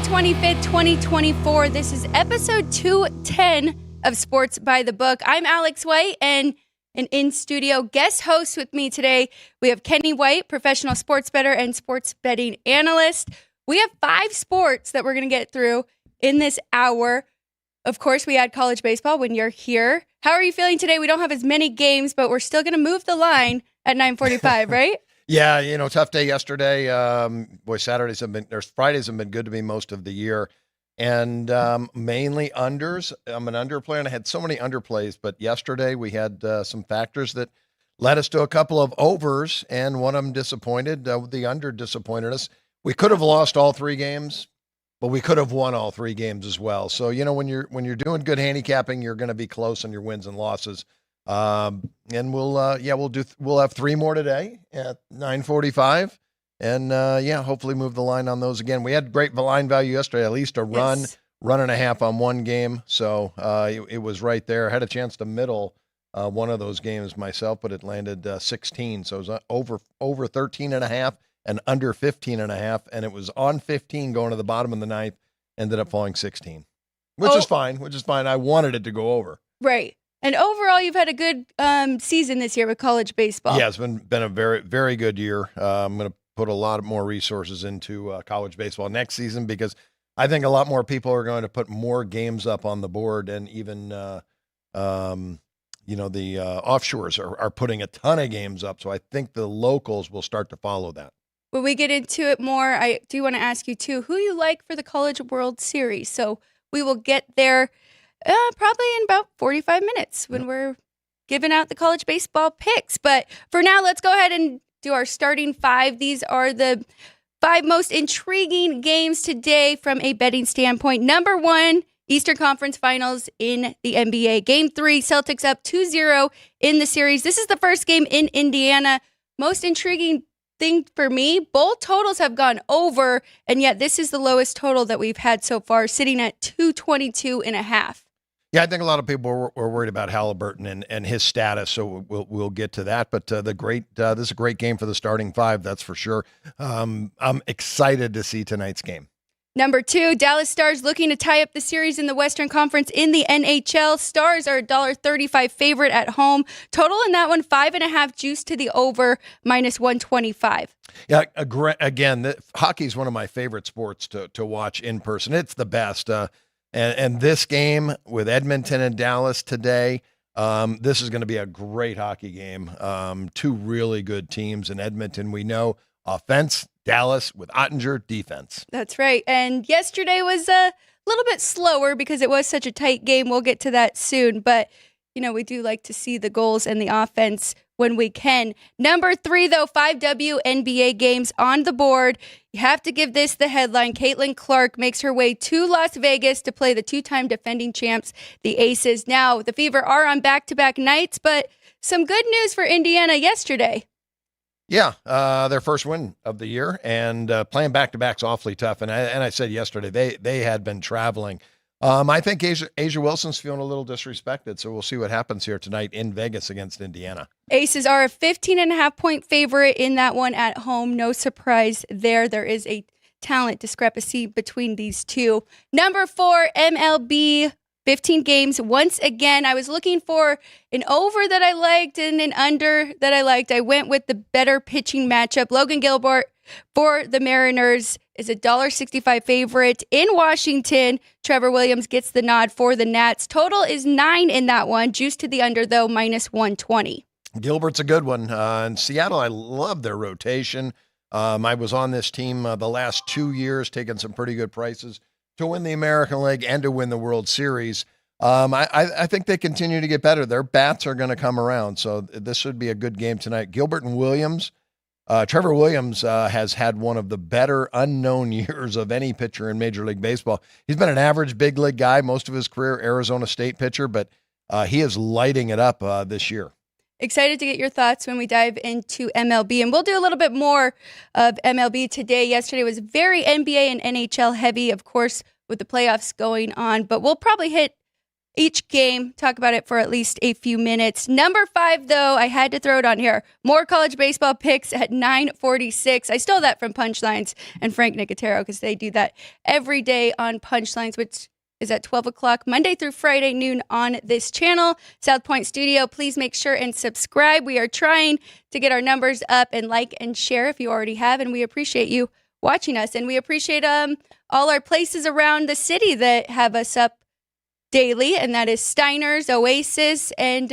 25th, 2024. This is episode 210 of Sports by the Book. I'm Alex White, and an in-studio guest host with me today, we have Kenny White, professional sports bettor and sports betting analyst. We have 5 sports that we're going to get through in this hour. Of course, we had college baseball when you're here. How are you feeling today? We don't have as many games, but we're still going to move the line at 9:45, right? Yeah, tough day yesterday. Fridays have been good to me most of the year, and mainly unders. I'm an under player, and I had so many underplays, but yesterday we had some factors that led us to a couple of overs, and one of them disappointed. The under disappointed us. We could have lost all 3 games, but we could have won all 3 games as well. So when you're doing good handicapping, you're going to be close on your wins and losses. And we'll have 3 more today at 9:45, and hopefully move the line on those again. We had great line value yesterday, at least a run and a half on one game, so it was right there. I had a chance to middle one of those games myself, but it landed 16, so it was over 13 and a half and under 15 and a half, and it was on 15 going to the bottom of the ninth, ended up falling 16, which is fine. I wanted it to go over. Right. And overall, you've had a good season this year with college baseball. Yeah, it's been a very, very good year. I'm going to put a lot more resources into college baseball next season because I think a lot more people are going to put more games up on the board, and even the offshores are putting a ton of games up. So I think the locals will start to follow that. When we get into it more, I do want to ask you too who you like for the College World Series. So we will get there. Probably in about 45 minutes when we're giving out the college baseball picks. But for now, let's go ahead and do our starting 5. These are the 5 most intriguing games today from a betting standpoint. Number 1, Eastern Conference Finals in the NBA. Game 3, Celtics up 2-0 in the series. This is the first game in Indiana. Most intriguing thing for me, both totals have gone over, and yet this is the lowest total that we've had so far, sitting at 222.5. Yeah, I think a lot of people were worried about Halliburton and his status, so we'll get to that. But this is a great game for the starting 5, that's for sure. I'm excited to see tonight's game. Number 2, Dallas Stars looking to tie up the series in the Western Conference in the NHL. Stars are a $1.35 favorite at home. Total in that one, 5.5 juice to the over, -125. Yeah, again, hockey is one of my favorite sports to watch in person. It's the best. And this game with Edmonton and Dallas today, this is going to be a great hockey game. 2 really good teams in Edmonton. We know offense, Dallas with Ottinger, defense. That's right. And yesterday was a little bit slower because it was such a tight game. We'll get to that soon. But, we do like to see the goals and the offense when we can. Number 3, though, 5 WNBA games on the board. You have to give this the headline. Caitlin Clark makes her way to Las Vegas to play the 2-time defending champs, the Aces. Now, the Fever are on back-to-back nights, but some good news for Indiana yesterday. Yeah, their first win of the year, and playing back-to-back's awfully tough. And I said yesterday, they had been traveling. I think Asia Wilson's feeling a little disrespected, so we'll see what happens here tonight in Vegas against Indiana. Aces are a 15.5-point favorite in that one at home. No surprise there. There is a talent discrepancy between these two. Number 4, MLB, 15 games. Once again, I was looking for an over that I liked and an under that I liked. I went with the better pitching matchup. Logan Gilbert for the Mariners is a $1.65 favorite in Washington. Trevor Williams gets the nod for the Nats. Total is 9 in that one. Juice to the under, though, -120. Gilbert's a good one. In Seattle, I love their rotation. I was on this team the last 2 years, taking some pretty good prices to win the American League and to win the World Series. I think they continue to get better. Their bats are going to come around, so this should be a good game tonight. Gilbert and Williams. Trevor Williams has had one of the better unknown years of any pitcher in Major League Baseball. He's been an average big league guy most of his career, Arizona State pitcher, but he is lighting it up this year. Excited to get your thoughts when we dive into MLB, and we'll do a little bit more of MLB today. Yesterday was very NBA and NHL heavy, of course, with the playoffs going on, but we'll probably hit each game, talk about it for at least a few minutes. Number 5, though, I had to throw it on here. More college baseball picks at 9:46. I stole that from Punchlines and Frank Nicotero because they do that every day on Punchlines, which is at 12 o'clock, Monday through Friday, noon on this channel, South Point Studio. Please make sure and subscribe. We are trying to get our numbers up, and like and share if you already have, and we appreciate you watching us. And we appreciate all our places around the city that have us up daily, and that is Steiner's, Oasis, and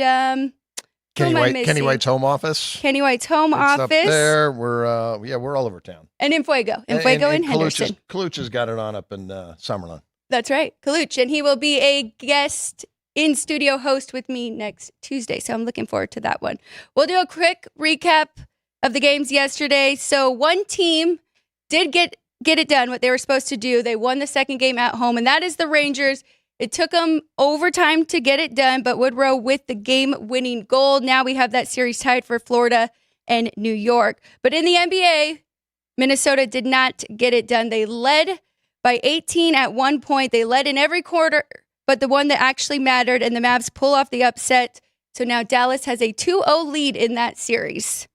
Kenny White's home office. Kenny White's home It's office. up there. We're all over town. And in Fuego. In Fuego and Henderson. Kaluch has got it on up in Summerlin. That's right, Kaluch. And he will be a guest in-studio host with me next Tuesday, so I'm looking forward to that one. We'll do a quick recap of the games yesterday. So one team did get it done, what they were supposed to do. They won the second game at home, and that is the Rangers. It took them overtime to get it done, but Woodrow with the game-winning goal. Now we have that series tied for Florida and New York. But in the NBA, Minnesota did not get it done. They led by 18 at one point. They led in every quarter, but the one that actually mattered, and the Mavs pull off the upset. So now Dallas has a 2-0 lead in that series.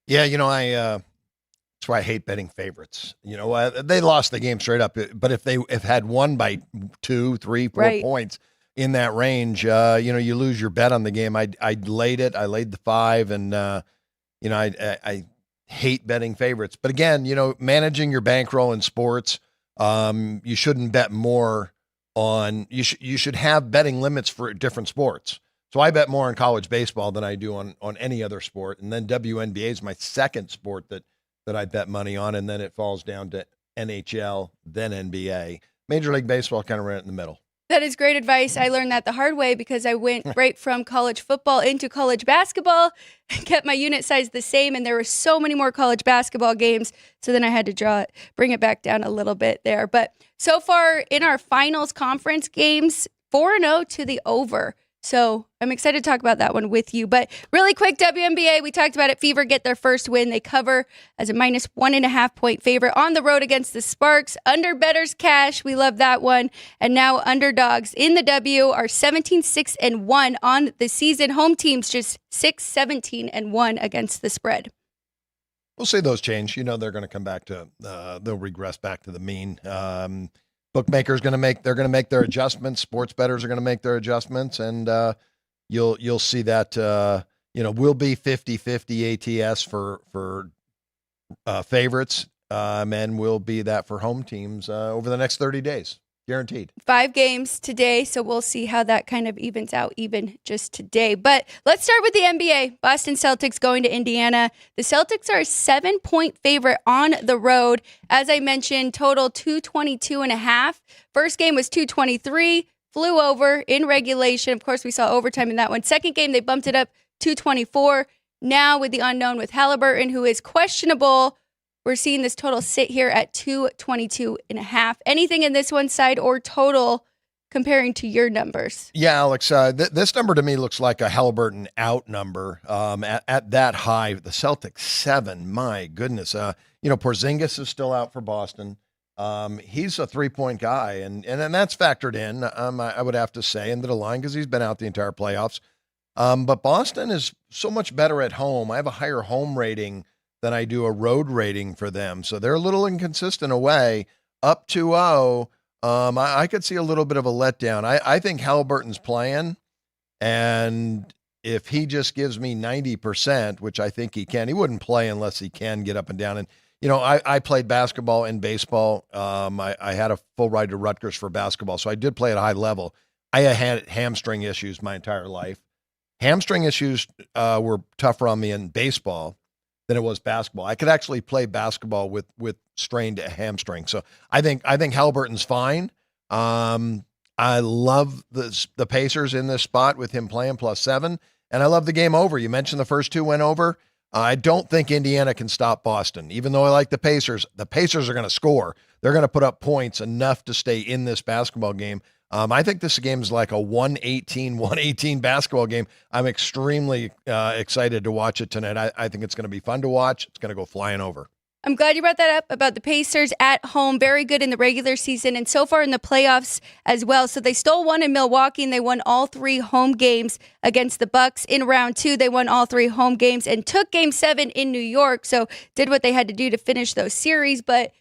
Yeah, that's why I hate betting favorites. They lost the game straight up, but if they had won by 2, 3, 4 Right. points in that range, you lose your bet on the game. I laid it. I laid the 5, and I hate betting favorites. But again, managing your bankroll in sports, you shouldn't bet more on. You should have betting limits for different sports. So I bet more on college baseball than I do on any other sport, and then WNBA is my second sport that I bet money on, and then it falls down to NHL, then NBA. Major League Baseball kind of ran it in the middle. That is great advice. I learned that the hard way because I went right from college football into college basketball, kept my unit size the same, and there were so many more college basketball games. So then I had to bring it back down a little bit there. But so far in our finals conference games, 4-0 to the over. So I'm excited to talk about that one with you. But really quick, WNBA, we talked about it. Fever get their first win. They cover as a -1.5 point favorite on the road against the Sparks. Under bettors cash. We love that one. And now underdogs in the W are 17-6-1 on the season. Home teams just 6-17-1 against the spread. We'll see those change. They're going to come back to, they'll regress back to the mean. Bookmakers they're going to make their adjustments. Sports bettors are going to make their adjustments, and you'll see that we'll be 50-50 ATS for favorites, and we'll be that for home teams over the next 30 days, guaranteed. 5 games today, so we'll see how that kind of evens out even just today. But let's start with the NBA. Boston Celtics going to Indiana. The Celtics are a 7-point favorite on the road. As I mentioned, total 222.5. First game was 223, flew over in regulation. Of course, we saw overtime in that one. Second game, they bumped it up 224. Now with the unknown with Halliburton, who is questionable, we're seeing this total sit here at 222.5. Anything in this one side or total comparing to your numbers? Yeah, Alex, this number to me looks like a Halliburton out number at that high. The Celtics 7, my goodness. Porzingis is still out for Boston. He's a 3-point guy, and that's factored in, I would have to say, into the line because he's been out the entire playoffs. But Boston is so much better at home. I have a higher home rating than I do a road rating for them. So they're a little inconsistent away. Up 2-0, I could see a little bit of a letdown. I think Halliburton's playing, and if he just gives me 90%, which I think he can, he wouldn't play unless he can get up and down. And, I played basketball and baseball. I had a full ride to Rutgers for basketball, so I did play at a high level. I had hamstring issues my entire life. Hamstring issues were tougher on me in baseball than it was basketball. I could actually play basketball with strained hamstring. So I think Halliburton's fine. I love the Pacers in this spot with him playing +7, and I love the game over. You mentioned the first 2 went over. I don't think Indiana can stop Boston. Even though I like the Pacers are going to score. They're going to put up points enough to stay in this basketball game. I think this game is like a 118 basketball game. I'm extremely excited to watch it tonight. I think it's going to be fun to watch. It's going to go flying over. I'm glad you brought that up about the Pacers at home. Very good in the regular season and so far in the playoffs as well. So they stole one in Milwaukee and they won all 3 home games against the Bucks. In round 2, they won all 3 home games and took game 7 in New York. So did what they had to do to finish those series, but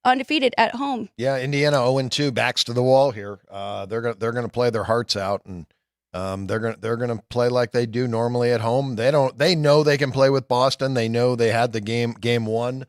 undefeated at home. Yeah, Indiana 0-2, backs to the wall here. They're going to play their hearts out, and they're going to play like they do normally at home. They know they can play with Boston. They know they had the game 1.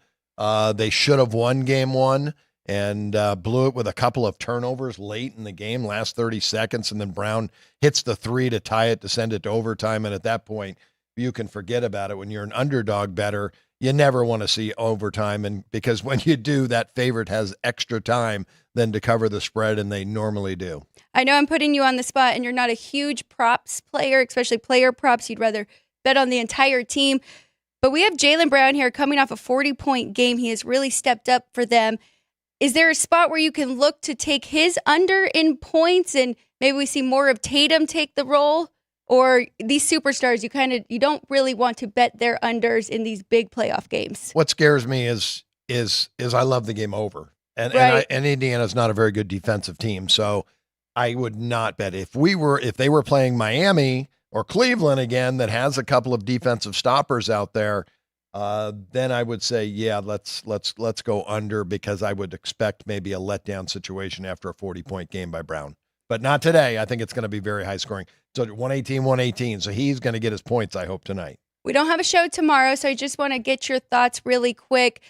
They should have won game 1 and blew it with a couple of turnovers late in the game, last 30 seconds, and then Brown hits the 3 to tie it, to send it to overtime. And at that point, you can forget about it. When you're an underdog better, you never want to see overtime, and because when you do, that favorite has extra time then to cover the spread, and they normally do. I know I'm putting you on the spot, and you're not a huge props player, especially player props. You'd rather bet on the entire team. But we have Jaylen Brown here coming off a 40-point game. He has really stepped up for them. Is there a spot where you can look to take his under in points, and maybe we see more of Tatum take the role? Or these superstars, you don't really want to bet their unders in these big playoff games? What scares me is I love the game over, and Right. and Indiana's not a very good defensive team, so I would not bet if they were playing Miami or Cleveland again, that has a couple of defensive stoppers out there. Then I would say, yeah, let's go under, because I would expect maybe a letdown situation after a 40-point game by Brown. But not today. I think it's going to be very high scoring. So 118. So he's going to get his points, I hope, tonight. We don't have a show tomorrow, so I just want to get your thoughts really quick.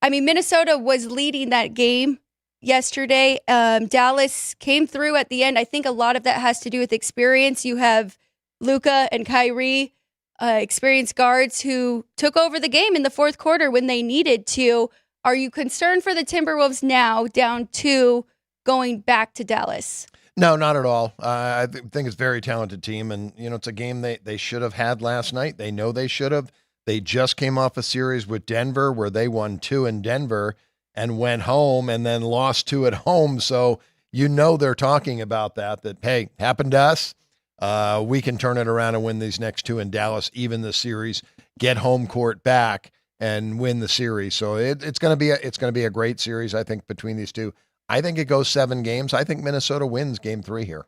I mean, Minnesota was leading that game yesterday. Dallas came through at the end. I think a lot of that has to do with experience. You have Luka and Kyrie, experienced guards who took over the game in the fourth quarter when they needed to. Are you concerned for the Timberwolves now, down 2, going back to Dallas? No, not at all. I think it's a very talented team, and it's a game they should have had last night. They know they should have. They just came off a series with Denver where they won 2 in Denver and went home and then lost 2 at home. So they're talking about that, hey, happened to us. We can turn it around and win these next 2 in Dallas, even the series, get home court back and win the series. So it's going to be a great series, I think, between these two. I think it goes 7 games. I think Minnesota wins game 3 here.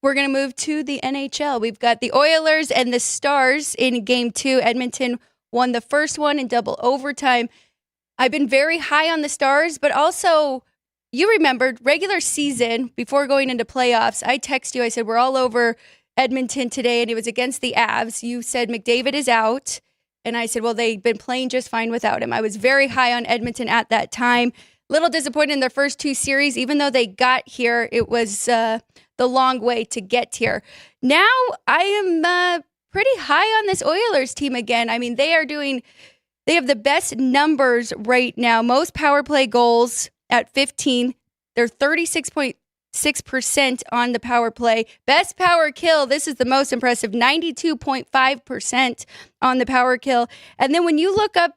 We're going to move to the NHL. We've got the Oilers and the Stars in game 2. Edmonton won the first one in double overtime. I've been very high on the Stars, but also, you remembered regular season before going into playoffs. I text you. I said, we're all over Edmonton today, and it was against the Avs. You said McDavid is out. And I said, well, they've been playing just fine without him. I was very high on Edmonton at that time. Little disappointed in their first 2 series. Even though they got here, it was the long way to get here. Now I am pretty high on this Oilers team again. I mean, they have the best numbers right now. Most power play goals at 15. They're 36.6% on the power play. Best power kill, this is the most impressive, 92.5% on the power kill. And then when you look up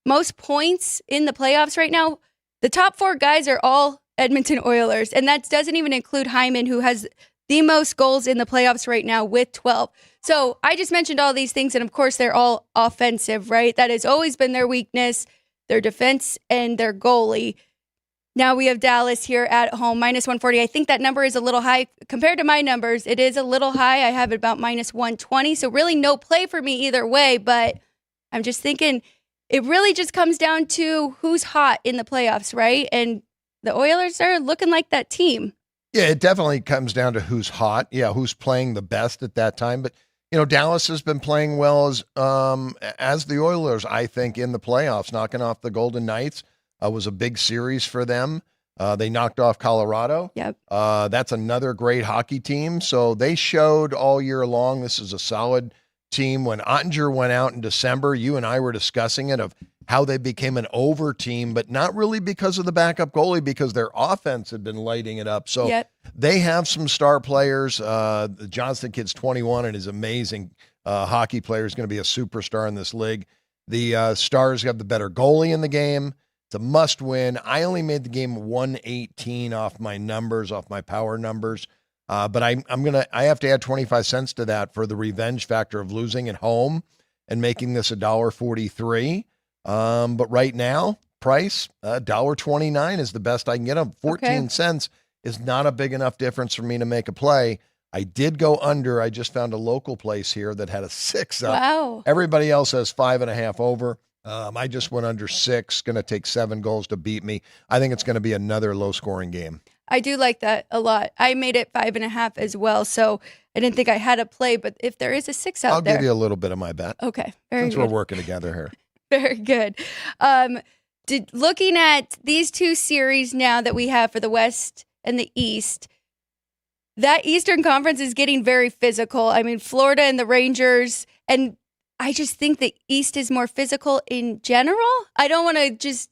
most points in the playoffs right now, the top 4 guys are all Edmonton Oilers, and that doesn't even include Hyman, who has the most goals in the playoffs right now with 12. So I just mentioned all these things, and of course, they're all offensive, right? That has always been their weakness, their defense and their goalie. Now we have Dallas here at home, minus 140. I think that number is a little high. Compared to my numbers, it is a little high. I have it about minus 120, so really no play for me either way, but I'm just thinking it really just comes down to who's hot in the playoffs, right? And the Oilers are looking like that team. Yeah, it definitely comes down to who's hot. Yeah, who's playing the best at that time. But, Dallas has been playing well as the Oilers, I think, in the playoffs. Knocking off the Golden Knights was a big series for them. They knocked off Colorado. Yep. That's another great hockey team. So they showed all year long this is a solid team. When Ottinger went out in December, you and I were discussing it, of how they became an over team, but not really because of the backup goalie, because their offense had been lighting it up. So They have some star players. The Johnston kid's 21 and is amazing hockey player. Is going to be a superstar in this league. The Stars have the better goalie in the game. It's a must win. I only made the game 118 off my numbers, off my power numbers. But I have to add 25 cents to that for the revenge factor of losing at home and making this $1.43. But right now, price, $1.29 is the best I can get them. 14 cents is not a big enough difference for me to make a play. I did go under. I just found a local place here that had a 6 up. Wow. Everybody else has 5.5 over. I just went under 6. Going to take 7 goals to beat me. I think it's going to be another low-scoring game. I do like that a lot. I made it 5.5 as well, so I didn't think I had a play. But if there is a 6 out there, I'll give you a little bit of my bet. Okay, very Since good. we're working together here. Very good. Looking at these two series now that we have for the West and the East, that Eastern Conference is getting very physical. I mean, Florida and the Rangers, and I just think the East is more physical in general. I don't want to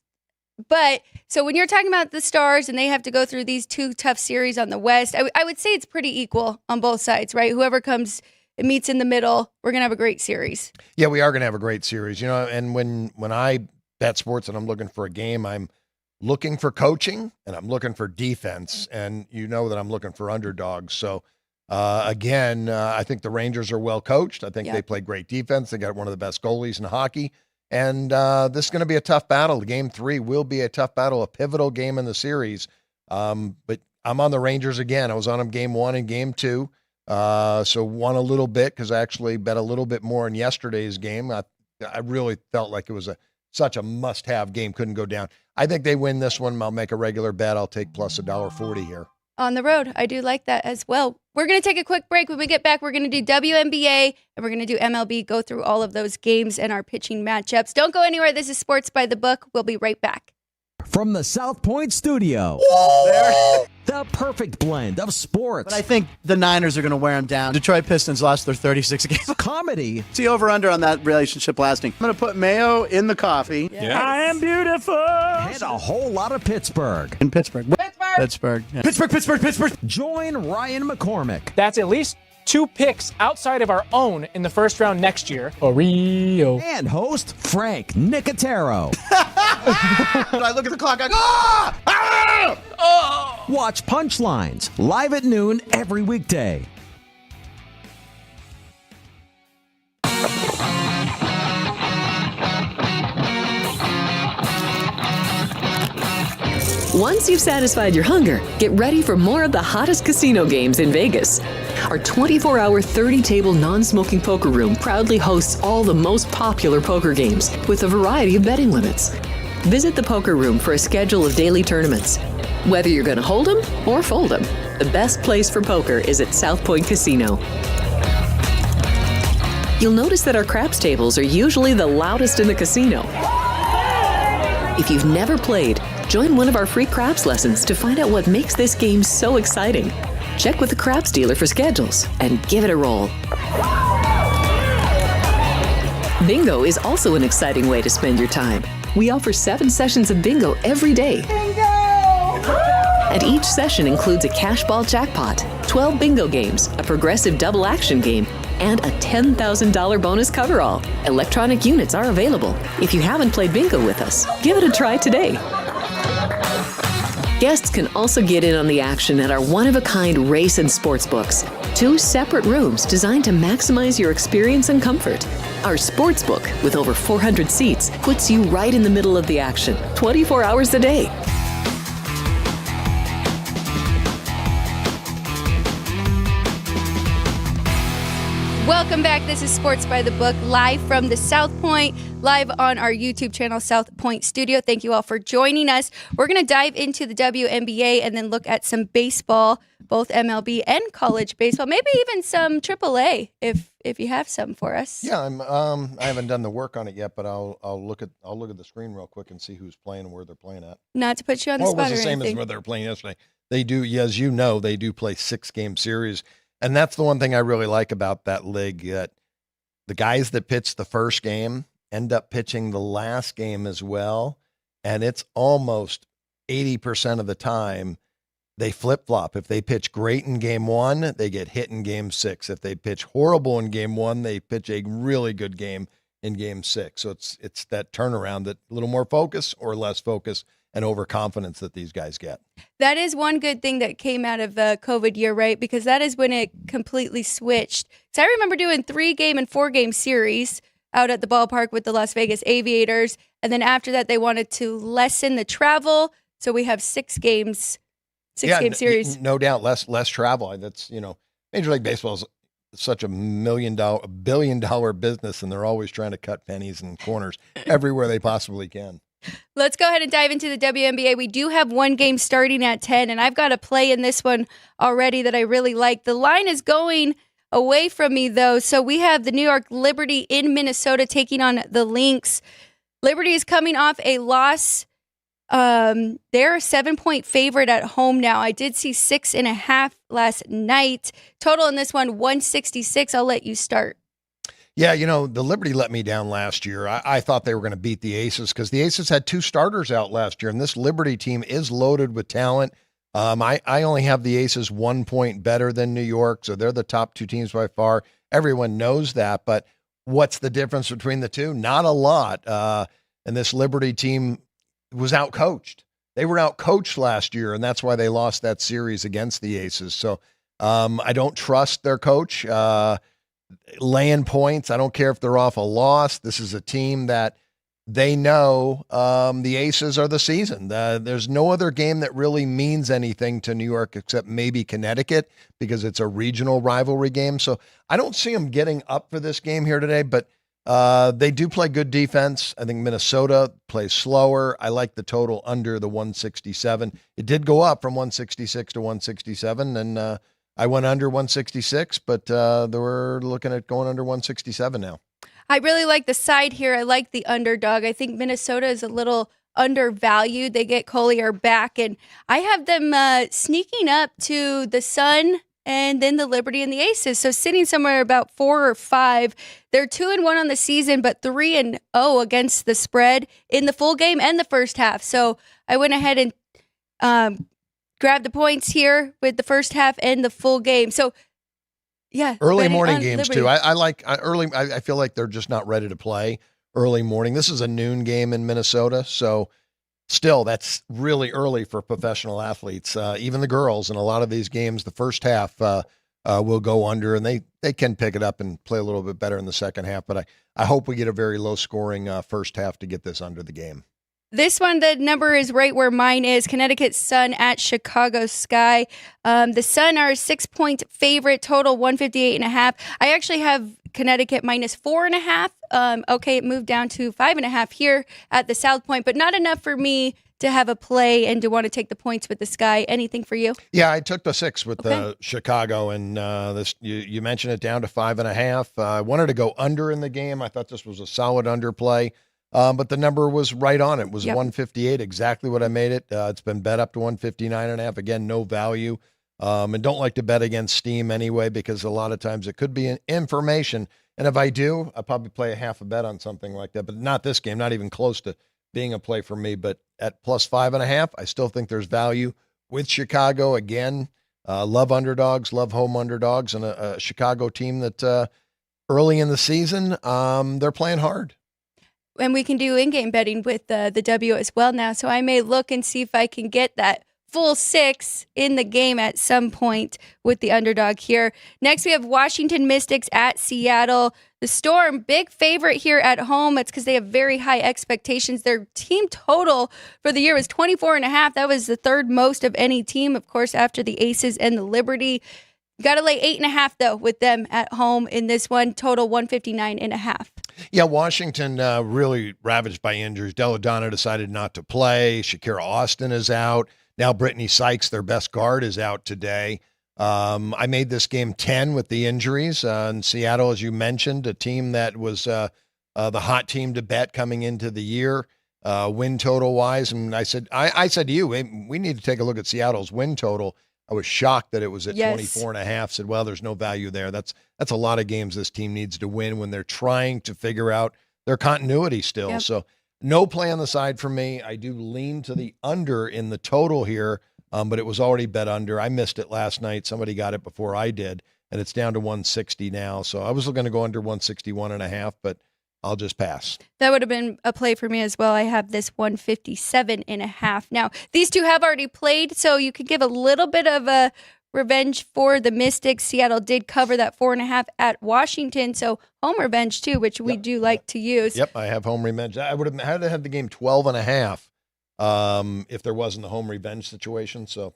but so when you're talking about the Stars and they have to go through these two tough series on the West, I would say it's pretty equal on both sides, right? Whoever comes and meets in the middle, we're going to have a great series. Yeah, we are going to have a great series. And when I bet sports and I'm looking for a game, I'm looking for coaching and I'm looking for defense. And you know that I'm looking for underdogs. So, again, I think the Rangers are well coached. I think they play great defense. They got one of the best goalies in hockey. And this is going to be a tough battle. Game 3 will be a tough battle, a pivotal game in the series. But I'm on the Rangers again. I was on them game 1 and game 2. So won a little bit because I actually bet a little bit more in yesterday's game. I really felt like it was such a must-have game, couldn't go down. I think they win this one. I'll make a regular bet. I'll take plus $1.40 here. On the road. I do like that as well. We're going to take a quick break. When we get back, we're going to do WNBA and we're going to do MLB, go through all of those games and our pitching matchups. Don't go anywhere. This is Sports by the Book. We'll be right back. From the South Point studio, the perfect blend of sports. But I think the Niners are going to wear them down. Detroit Pistons lost their 36 games. Comedy. See over-under on that relationship lasting. I'm going to put mayo in the coffee. Yes. I am beautiful. And a whole lot of Pittsburgh. In Pittsburgh. Pittsburgh. Yeah. Pittsburgh. Join Ryan McCormick. That's at least 2 picks outside of our own in the first round next year. Oreo. And host Frank Nicotero. I look at the clock, I go, Watch Punchlines live at noon every weekday. Once you've satisfied your hunger, get ready for more of the hottest casino games in Vegas. Our 24-hour, 30-table non-smoking poker room proudly hosts all the most popular poker games with a variety of betting limits. Visit the poker room for a schedule of daily tournaments. Whether you're going to hold 'em or fold 'em, the best place for poker is at South Point Casino. You'll notice that our craps tables are usually the loudest in the casino. If you've never played, join one of our free craps lessons to find out what makes this game so exciting. Check with the craps dealer for schedules and give it a roll. Bingo is also an exciting way to spend your time. We offer 7 sessions of bingo every day. Bingo! And each session includes a cash ball jackpot, 12 bingo games, a progressive double action game, and a $10,000 bonus coverall. Electronic units are available. If you haven't played bingo with us, give it a try today. Guests can also get in on the action at our one-of-a-kind race and sports books. 2 separate rooms designed to maximize your experience and comfort. Our sports book, with over 400 seats, puts you right in the middle of the action, 24 hours a day. Welcome back. This is Sports by the Book, live from the South Point, live on our YouTube channel, South Point Studio. Thank you all for joining us. We're going to dive into the WNBA and then look at some baseball, both MLB and college baseball, maybe even some AAA if you have some for us. Yeah, I haven't done the work on it yet, but I'll look at the screen real quick and see who's playing and where they're playing at. Not to put you on the Well, spot it was the or same as anything. what they were playing yesterday. They do, as you know, they do play 6-game series. And that's the one thing I really like about that league, that the guys that pitch the first game end up pitching the last game as well. And it's almost 80% of the time they flip-flop. If they pitch great in game 1, they get hit in game 6. If they pitch horrible in game 1, they pitch a really good game in game 6. So it's that turnaround, that a little more focus or less focus and overconfidence that these guys get. That is one good thing that came out of the COVID year, right? Because that is when it completely switched. So I remember doing 3-game and 4-game series out at the ballpark with the Las Vegas Aviators. And then after that, they wanted to lessen the travel. So we have 6 games, game series. No doubt, less travel. That's, Major League Baseball is such a $1 billion business, and they're always trying to cut pennies and corners everywhere they possibly can. Let's go ahead and dive into the WNBA. We do have one game starting at 10, and I've got a play in this one already that I really like. The line is going away from me, though. So we have the New York Liberty in Minnesota taking on the Lynx. Liberty is coming off a loss. They're a 7-point favorite at home now. I did see 6.5 last night. Total in this one, 166. I'll let you start. Yeah, the Liberty let me down last year. I thought they were going to beat the Aces because the Aces had 2 starters out last year, and this Liberty team is loaded with talent. I only have the Aces 1 point better than New York, so they're the top 2 teams by far. Everyone knows that, but what's the difference between the two? Not a lot. And this Liberty team was outcoached. They were outcoached last year, and that's why they lost that series against the Aces. So I don't trust their coach. Laying points, I don't care if they're off a loss. This is a team that they know the Aces are the season. There's no other game that really means anything to New York except maybe Connecticut because it's a regional rivalry game. So I don't see them getting up for this game here today, but they do play good defense. I think Minnesota plays slower. I like the total under the 167. It did go up from 166 to 167, and I went under 166, but they were looking at going under 167 now. I really like the side here. I like the underdog. I think Minnesota is a little undervalued. They get Collier back, and I have them sneaking up to the Sun and then the Liberty and the Aces. So sitting somewhere about 4 or 5. They're 2-1 on the season, but 3-0 against the spread in the full game and the first half. So I went ahead and grab the points here with the first half and the full game. So, yeah. Early morning games, Liberty. too. I like early. I feel like they're just not ready to play early morning. This is a noon game in Minnesota. So, still, that's really early for professional athletes. Even the girls in a lot of these games, the first half will go under, and they can pick it up and play a little bit better in the second half. But I hope we get a very low-scoring first half to get this under the game. This one, the number is right where mine is. Connecticut Sun at Chicago Sky. The Sun are a 6-point favorite, total 158.5. I actually have Connecticut minus 4.5. Okay, it moved down to 5.5 here at the South Point, but not enough for me to have a play and to want to take the points with the Sky. Anything for you? Yeah, I took the 6 with the Chicago, and this you mentioned it down to 5.5. I wanted to go under in the game. I thought this was a solid underplay. But the number was right on. It was 158, exactly what I made it. It's been bet up to 159.5. Again, no value. And don't like to bet against steam anyway, because a lot of times it could be an information. And if I do, I'll probably play a half a bet on something like that, but not this game, not even close to being a play for me. But at plus 5.5, I still think there's value with Chicago. Again, love underdogs, love home underdogs, and a Chicago team that early in the season, they're playing hard. And we can do in-game betting with the W as well now. So I may look and see if I can get that full 6 in the game at some point with the underdog here. Next, we have Washington Mystics at Seattle. The Storm, big favorite here at home. It's because they have very high expectations. Their team total for the year was 24.5. That was the third most of any team, of course, after the Aces and the Liberty. Got to lay 8.5, though, with them at home in this one. Total 159.5. Yeah, Washington really ravaged by injuries. Deladonna decided not to play. Shakira Austin is out. Now Brittany Sykes, their best guard, is out today. I made this game 10 with the injuries. In Seattle, as you mentioned, a team that was the hot team to bet coming into the year, win total-wise. And I said to you, we need to take a look at Seattle's win total. I was shocked that it was at 24.5. Said, well, there's no value there. That's a lot of games this team needs to win when they're trying to figure out their continuity still. Yep. So no play on the side for me. I do lean to the under in the total here, but it was already bet under. I missed it last night. Somebody got it before I did, and it's down to 160 now. So I was going to go under 161.5, but I'll just pass. That would have been a play for me as well. I have this 157.5. Now, these two have already played, so you could give a little bit of a revenge for the Mystics. Seattle did cover that 4.5 at Washington, so home revenge too, which we do like to use. Yep, I have home revenge. I would have had to have the game 12.5 if there wasn't the home revenge situation. So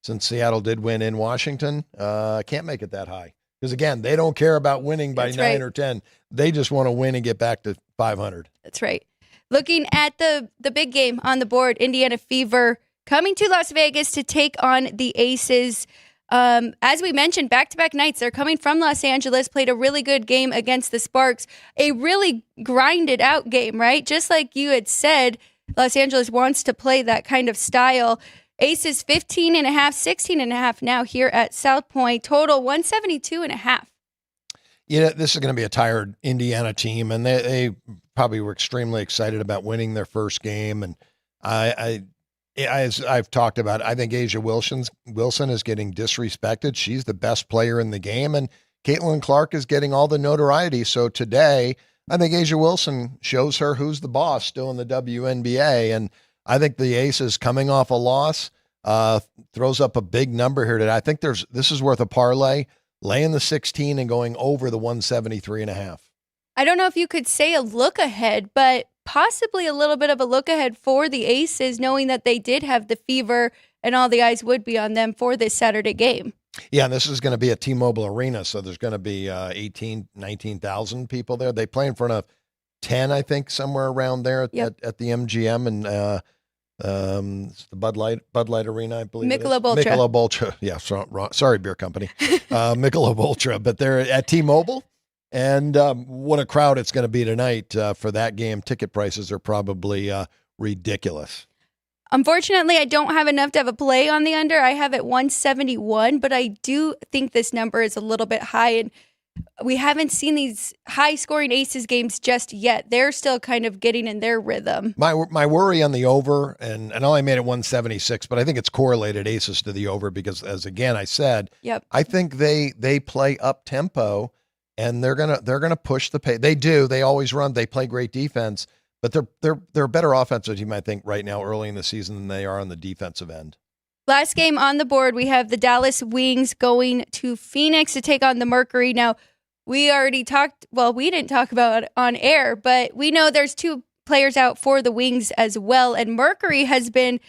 since Seattle did win in Washington, I can't make it that high. Because, again, they don't care about winning by 9 or 10. They just want to win and get back to 500. That's right. Looking at the big game on the board, Indiana Fever coming to Las Vegas to take on the Aces. As we mentioned, back-to-back nights. They're coming from Los Angeles, played a really good game against the Sparks. A really grinded-out game, right? Just like you had said, Los Angeles wants to play that kind of style. Aces 15.5, 16.5 now here at South Point. Total 172.5. Yeah, this is going to be a tired Indiana team, and they probably were extremely excited about winning their first game. And as I've talked about, I think Asia Wilson is getting disrespected. She's the best player in the game, and Caitlin Clark is getting all the notoriety. So today, I think Asia Wilson shows her who's the boss still in the WNBA, and I think the Aces coming off a loss throws up a big number here today. I think this is worth a parlay, laying the 16 and going over the 173.5. I don't know if you could say a look ahead, but possibly a little bit of a look ahead for the Aces, knowing that they did have the Fever and all the eyes would be on them for this Saturday game. Yeah, and this is going to be at T-Mobile Arena, so there's going to be 19,000 people there. They play in front of 10, I think, somewhere around there at the MGM, and it's the Bud Light Arena, I believe. Michelob Ultra. Michelob Ultra. Yeah, sorry, beer company. Michelob Ultra, but they're at T-Mobile, and what a crowd it's going to be tonight for that game. Ticket prices are probably ridiculous. Unfortunately, I don't have enough to have a play on the under. I have it 171, but I do think this number is a little bit high, and we haven't seen these high-scoring Aces games just yet. They're still kind of getting in their rhythm. My worry on the over, and I only made it 176, but I think it's correlated Aces to the over because, as again I said, I think they play up tempo, and they're gonna push the pace. They do. They always run. They play great defense. But they're a better offensive team, I think, right now early in the season than they are on the defensive end. Last game on the board, we have the Dallas Wings going to Phoenix to take on the Mercury. Now, we already talked, well, we didn't talk about it on air, but we know there's 2 players out for the Wings as well. And Mercury has been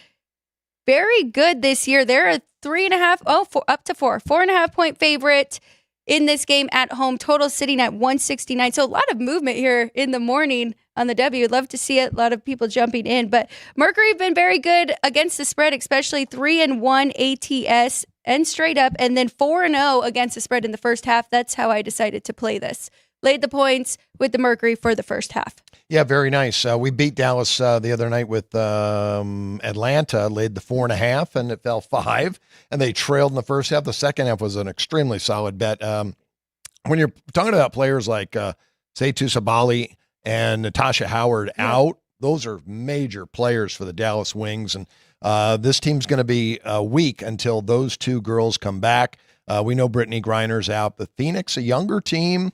very good this year. They're a 4.5 point favorite in this game at home. Total sitting at 169. So a lot of movement here in the morning on the W. I'd love to see it. A lot of people jumping in. But Mercury have been very good against the spread, especially 3-1 ATS and straight up, and then 4-0 against the spread in the first half. That's how I decided to play this. Laid the points with the Mercury for the first half. Yeah, very nice. We beat Dallas the other night with Atlanta, laid the 4.5, and it fell 5, and they trailed in the first half. The second half was an extremely solid bet. When you're talking about players like Setu Sabali and Natasha Howard out, those are major players for the Dallas Wings, and this team's going to be weak until those 2 girls come back. We know Brittany Griner's out. The Phoenix, a younger team,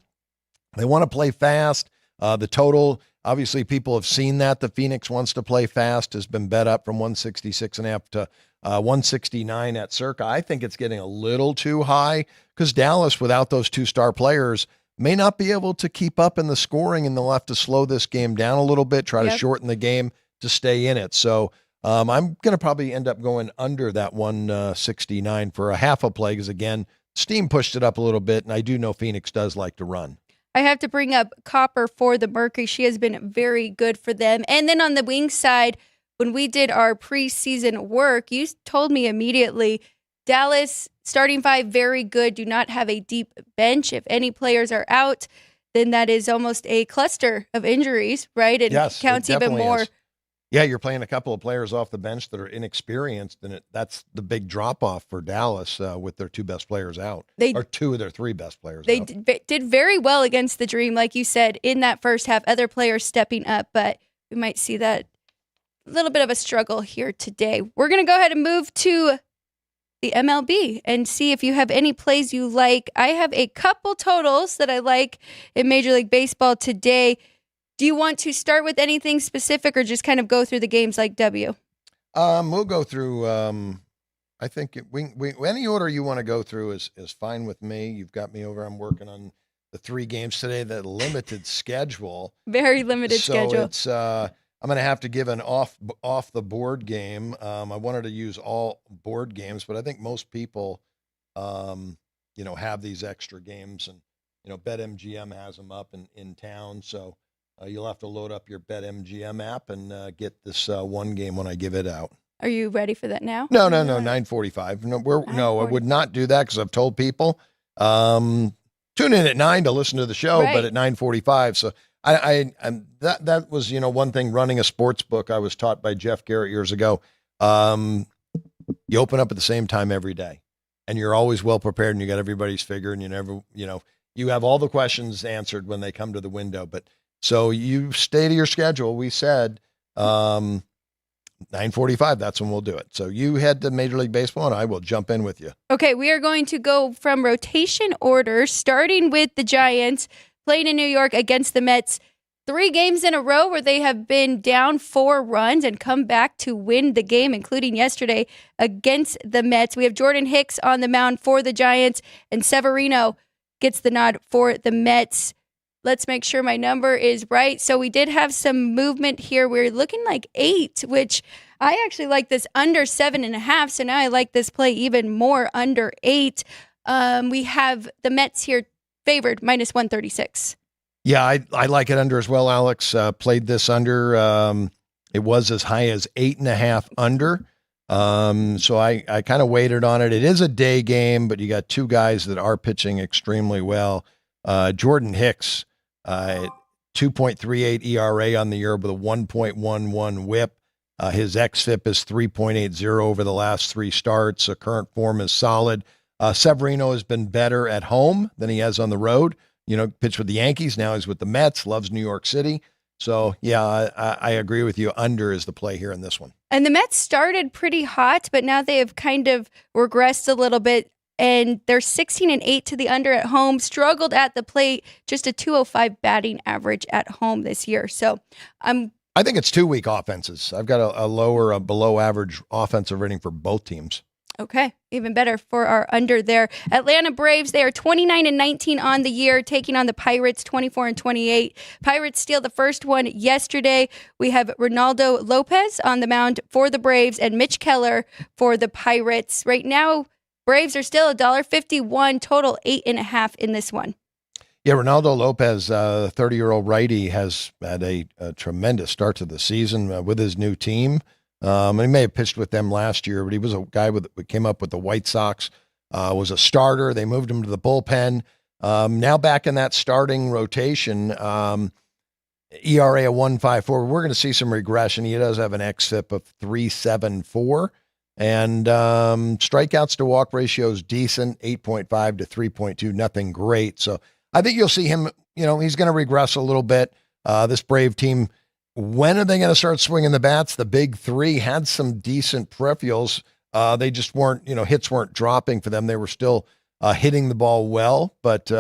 they want to play fast. The total, obviously, people have seen that. The Phoenix wants to play fast, has been bet up from 166.5 to 169 at circa. I think it's getting a little too high because Dallas, without those 2 star players, may not be able to keep up in the scoring, and they'll have to slow this game down a little bit, try to shorten the game to stay in it. So I'm going to probably end up going under that 169 for a half a play because, again, steam pushed it up a little bit, and I do know Phoenix does like to run. I have to bring up Copper for the Mercury. She has been very good for them. And then on the Wings side, when we did our preseason work, you told me immediately, Dallas starting 5, very good, do not have a deep bench. If any players are out, then that is almost a cluster of injuries, right? And counts even more. Is. Yeah, you're playing a couple of players off the bench that are inexperienced, and that's the big drop-off for Dallas with their 2 best players out, or 2 of their 3 best players out. They did very well against the Dream, like you said, in that first half, other players stepping up, but we might see that little bit of a struggle here today. We're going to go ahead and move to the MLB and see if you have any plays you like. I have a couple totals that I like in Major League Baseball today. Do you want to start with anything specific or just kind of go through the games like W? We'll go through I think we any order you want to go through is fine with me. You've got me over. I'm working on the 3 games today, the limited schedule. Very limited So schedule. it's I'm going to have to give an off the board game. I wanted to use all board games, but I think most people, have these extra games, and BetMGM has them up in town. So you'll have to load up your BetMGM app and get this one game when I give it out. Are you ready for that now? No, 9:45. No, I would not do that because I've told people tune in at 9 to listen to the show, Right. but at 9:45. So that was one thing running a sports book. I was taught by Jeff Garrett years ago. You open up at the same time every day, and you're always well prepared, and you got everybody's figure, and you never you have all the questions answered when they come to the window. But so you stay to your schedule. We said 9:45. That's when we'll do it. So you head to Major League Baseball, and I will jump in with you. Okay, we are going to go from rotation order, starting with the Giants playing in New York against the Mets. 3 games in a row where they have been down 4 runs and come back to win the game, including yesterday against the Mets. We have Jordan Hicks on the mound for the Giants, and Severino gets the nod for the Mets. Let's make sure my number is right. So we did have some movement here. We're looking like 8, which I actually like this under 7.5. So now I like this play even more, under 8. We have the Mets here favored -136. Yeah, I like it under as well, Alex. Played this under. It was as high as 8.5 under. So I kind of waited on it. It is a day game, but you got 2 guys that are pitching extremely well. Jordan Hicks, 2.38 ERA on the year with a 1.11 whip. His xFIP is 3.80 over the last 3 starts. Current form is solid. Severino has been better at home than he has on the road. Pitched with the Yankees. Now he's with the Mets, loves New York City. So, yeah, I agree with you. Under is the play here in this one. And the Mets started pretty hot, but now they have kind of regressed a little bit. And they're 16-8 to the under at home, struggled at the plate, just a 205 batting average at home this year. So I think it's 2 weak offenses. I've got a below average offensive rating for both teams. Okay, even better for our under there. Atlanta Braves, they are 29-19 on the year, taking on the Pirates 24-28. Pirates steal the first one yesterday. We have Ronaldo Lopez on the mound for the Braves and Mitch Keller for the Pirates. Right now, Braves are still $1.51, total 8.5 in this one. Yeah, Ronaldo Lopez, 30-year-old righty, has had a tremendous start to the season with his new team. And he may have pitched with them last year, but he was a guy who came up with the White Sox, was a starter. They moved him to the bullpen. Now back in that starting rotation, ERA of 1.54. We're going to see some regression. He does have an xFIP of 3.74. And strikeouts to walk ratio is decent, 8.5 to 3.2, nothing great. So I think you'll see him, he's going to regress a little bit. This Brave team, when are they going to start swinging the bats? The big 3 had some decent peripherals. They just weren't, hits weren't dropping for them. They were still hitting the ball well, but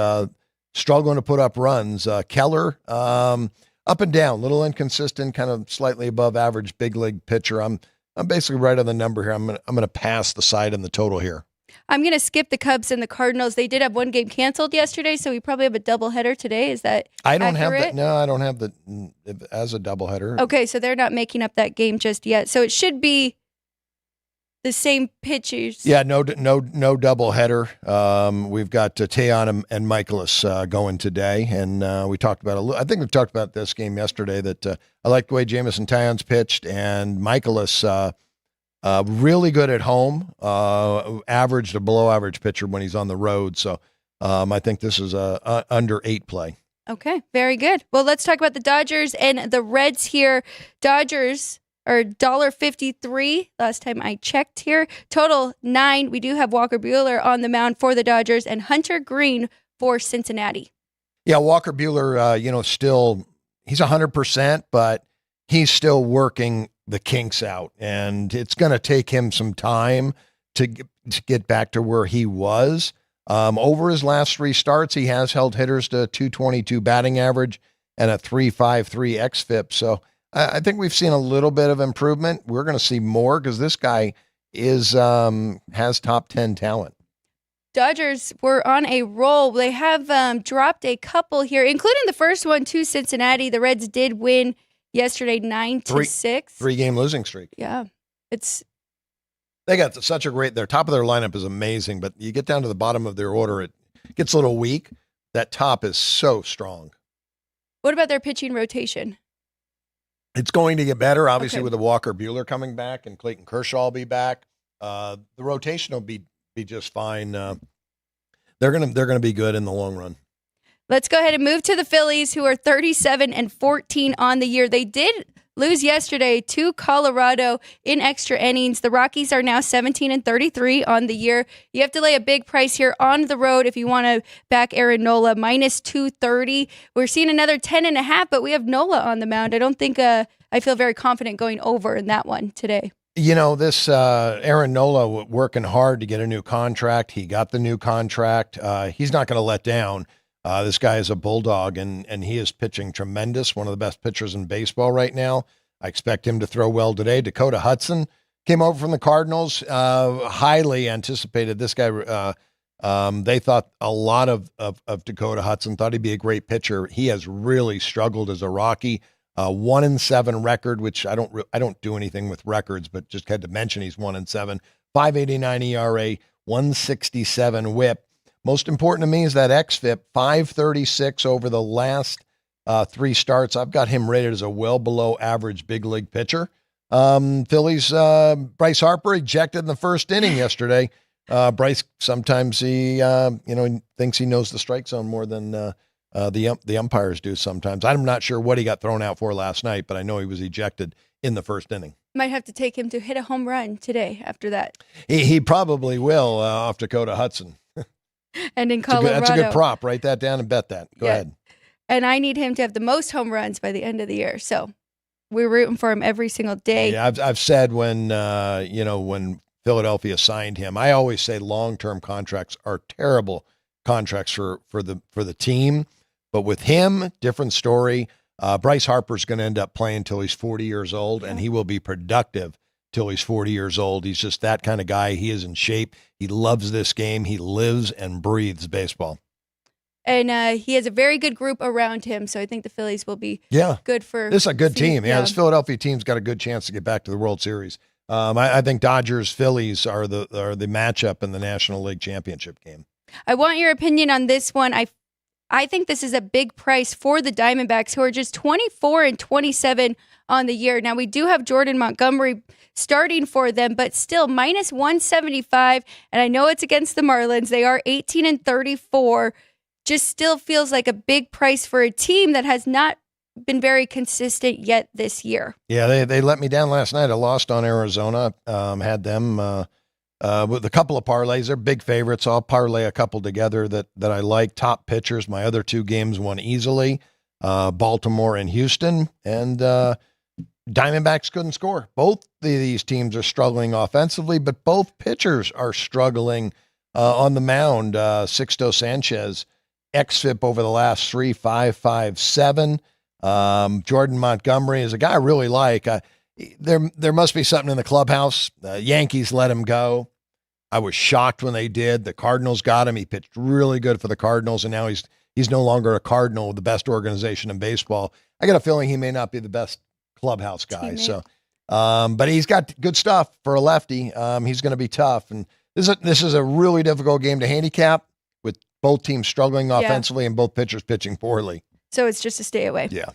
struggling to put up runs. Keller, up and down, little inconsistent, kind of slightly above average big league pitcher. I'm basically right on the number here. I'm gonna pass the side and the total here. I'm going to skip the Cubs and the Cardinals. They did have one game canceled yesterday, so we probably have a doubleheader today. Is that I don't accurate? have that. No, I don't have that as a doubleheader. Okay, so they're not making up that game just yet. So it should be the same pitchers. Yeah, no doubleheader. We've got Teon and Michaelis going today, and we talked about I think we talked about this game yesterday. That I like the way Jameson Taillon's pitched, and Michaelis really good at home. Averaged a below average pitcher when he's on the road. So I think this is a under 8 play. Okay, very good. Well, let's talk about the Dodgers and the Reds here. Dodgers are $1.53 last time I checked here. Total 9. We do have Walker Buehler on the mound for the Dodgers and Hunter Green for Cincinnati. Yeah, Walker Buehler, still he's 100%, but he's still working the kinks out, and it's going to take him some time to get back to where he was. Over his last 3 starts, he has held hitters to 222 batting average and a 3.53 xFIP. So I think we've seen a little bit of improvement. We're going to see more because this guy, has top 10 talent. Dodgers were on a roll. They have dropped a couple here, including the first one to Cincinnati. The Reds did win yesterday 9-6. 3-game losing streak. Yeah. They got such a great, their top of their lineup is amazing, but you get down to the bottom of their order, it gets a little weak. That top is so strong. What about their pitching rotation? It's going to get better, obviously, Okay. with the Walker Buehler coming back and Clayton Kershaw will be back. The rotation will be just fine. They're gonna be good in the long run. Let's go ahead and move to the Phillies, who are 37-14 on the year. They did lose yesterday to Colorado in extra innings. The Rockies are now 17-33 on the year. You have to lay a big price here on the road if you want to back Aaron Nola, -230. We're seeing another 10.5, but we have Nola on the mound. I don't think I feel very confident going over in that one today. You know, this Aaron Nola working hard to get a new contract. He got the new contract. He's not going to let down. This guy is a bulldog, and he is pitching tremendous, one of the best pitchers in baseball right now. I expect him to throw well today. Dakota Hudson came over from the Cardinals, highly anticipated. This guy, they thought a lot of Dakota Hudson, thought he'd be a great pitcher. He has really struggled as a Rocky. 1-7 record, which I don't do anything with records, but just had to mention he's 1-7, 5.89 ERA, 167 WHIP. Most important to me is that xFIP, 536 over the last 3 starts. I've got him rated as a well below average big league pitcher. Phillies, Bryce Harper ejected in the first inning yesterday. Bryce, sometimes he thinks he knows the strike zone more than the umpires do sometimes. I'm not sure what he got thrown out for last night, but I know he was ejected in the first inning. Might have to take him to hit a home run today after that. He probably will off Dakota Hudson. And in Colorado. That's a good prop. Write that down and bet that. Go ahead. And I need him to have the most home runs by the end of the year. So we're rooting for him every single day. Yeah, I've said when Philadelphia signed him, I always say long-term contracts are terrible contracts for the team. But with him, different story. Bryce Harper's going to end up playing till he's 40 years old, and he will be productive till he's 40 years old. He's just that kind of guy. He is in shape. He loves this game. He lives and breathes baseball. And he has a very good group around him, so I think the Phillies will be good for. This is a good team. Yeah, this Philadelphia team's got a good chance to get back to the World Series. I think Dodgers Phillies are the matchup in the National League Championship game. I want your opinion on this one. I think this is a big price for the Diamondbacks, who are just 24-27 on the year. Now, we do have Jordan Montgomery starting for them, but still -175. And I know it's against the Marlins. They are 18-34. Just still feels like a big price for a team that has not been very consistent yet this year. Yeah, they let me down last night. I lost on Arizona. Had them with a couple of parlays. They're big favorites. I'll parlay a couple together that I like. Top pitchers. My other 2 games won easily. Baltimore and Houston. And Diamondbacks couldn't score. Both of these teams are struggling offensively, but both pitchers are struggling on the mound. Sixto Sanchez, xFIP over the last 3, 5.57. Jordan Montgomery is a guy I really like. There must be something in the clubhouse. The Yankees let him go. I was shocked when they did. The Cardinals got him. He pitched really good for the Cardinals, and now he's no longer a Cardinal, the best organization in baseball. I got a feeling he may not be the best clubhouse guy. Teammate. So, but he's got good stuff for a lefty. He's going to be tough, and this is a really difficult game to handicap with both teams struggling offensively and both pitchers pitching poorly. So it's just a stay away. Yeah.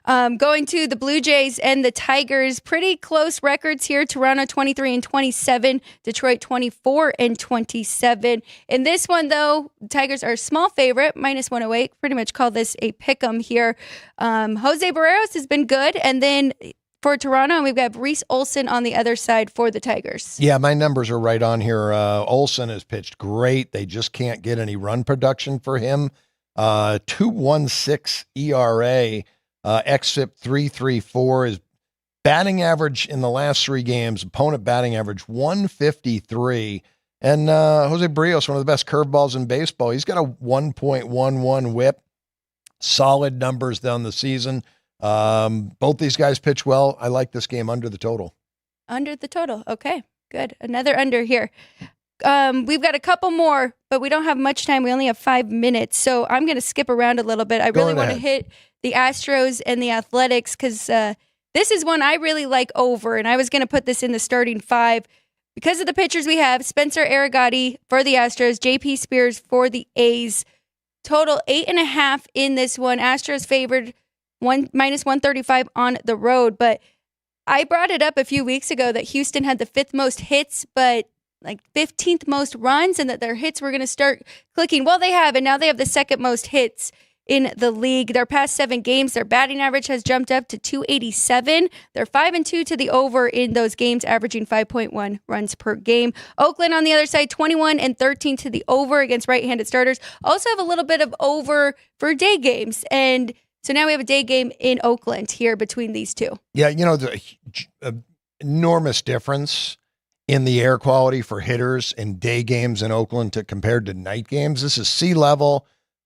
Going to the Blue Jays and the Tigers, pretty close records here. Toronto 23-27, Detroit 24-27. In this one, though, the Tigers are a small favorite, -108. Pretty much call this a pick'em here. Jose Barreros has been good, and then for Toronto, we've got Reese Olson on the other side for the Tigers. Yeah, my numbers are right on here. Olson has pitched great. They just can't get any run production for him. 2.16 ERA. xFIP 3.34. His batting average in the last 3 games, opponent batting average 153. And Jose Barrios, one of the best curveballs in baseball. He's got a 1.11 whip. Solid numbers down the season. Both these guys pitch well. I like this game under the total. Under the total. Okay. Good. Another under here. We've got a couple more, but we don't have much time. We only have 5 minutes. So I'm going to skip around a little bit. I really want to hit the Astros and the Athletics because this is one I really like over. And I was going to put this in the starting 5 because of the pitchers we have. Spencer Arrigati for the Astros, JP Spears for the A's. Total 8.5 in this one. Astros favored -135 on the road. But I brought it up a few weeks ago that Houston had the 5th most hits, but like 15th most runs, and that their hits were going to start clicking. Well, they have, and now they have the 2nd most hits in the league. Their past 7 games, their batting average has jumped up to 287. They're 5-2 to the over in those games, averaging 5.1 runs per game. Oakland on the other side, 21-13 to the over against right-handed starters. Also have a little bit of over for day games, and so now we have a day game in Oakland here between these two. Yeah, the enormous difference in the air quality for hitters in day games in Oakland compared to night games. This is sea level.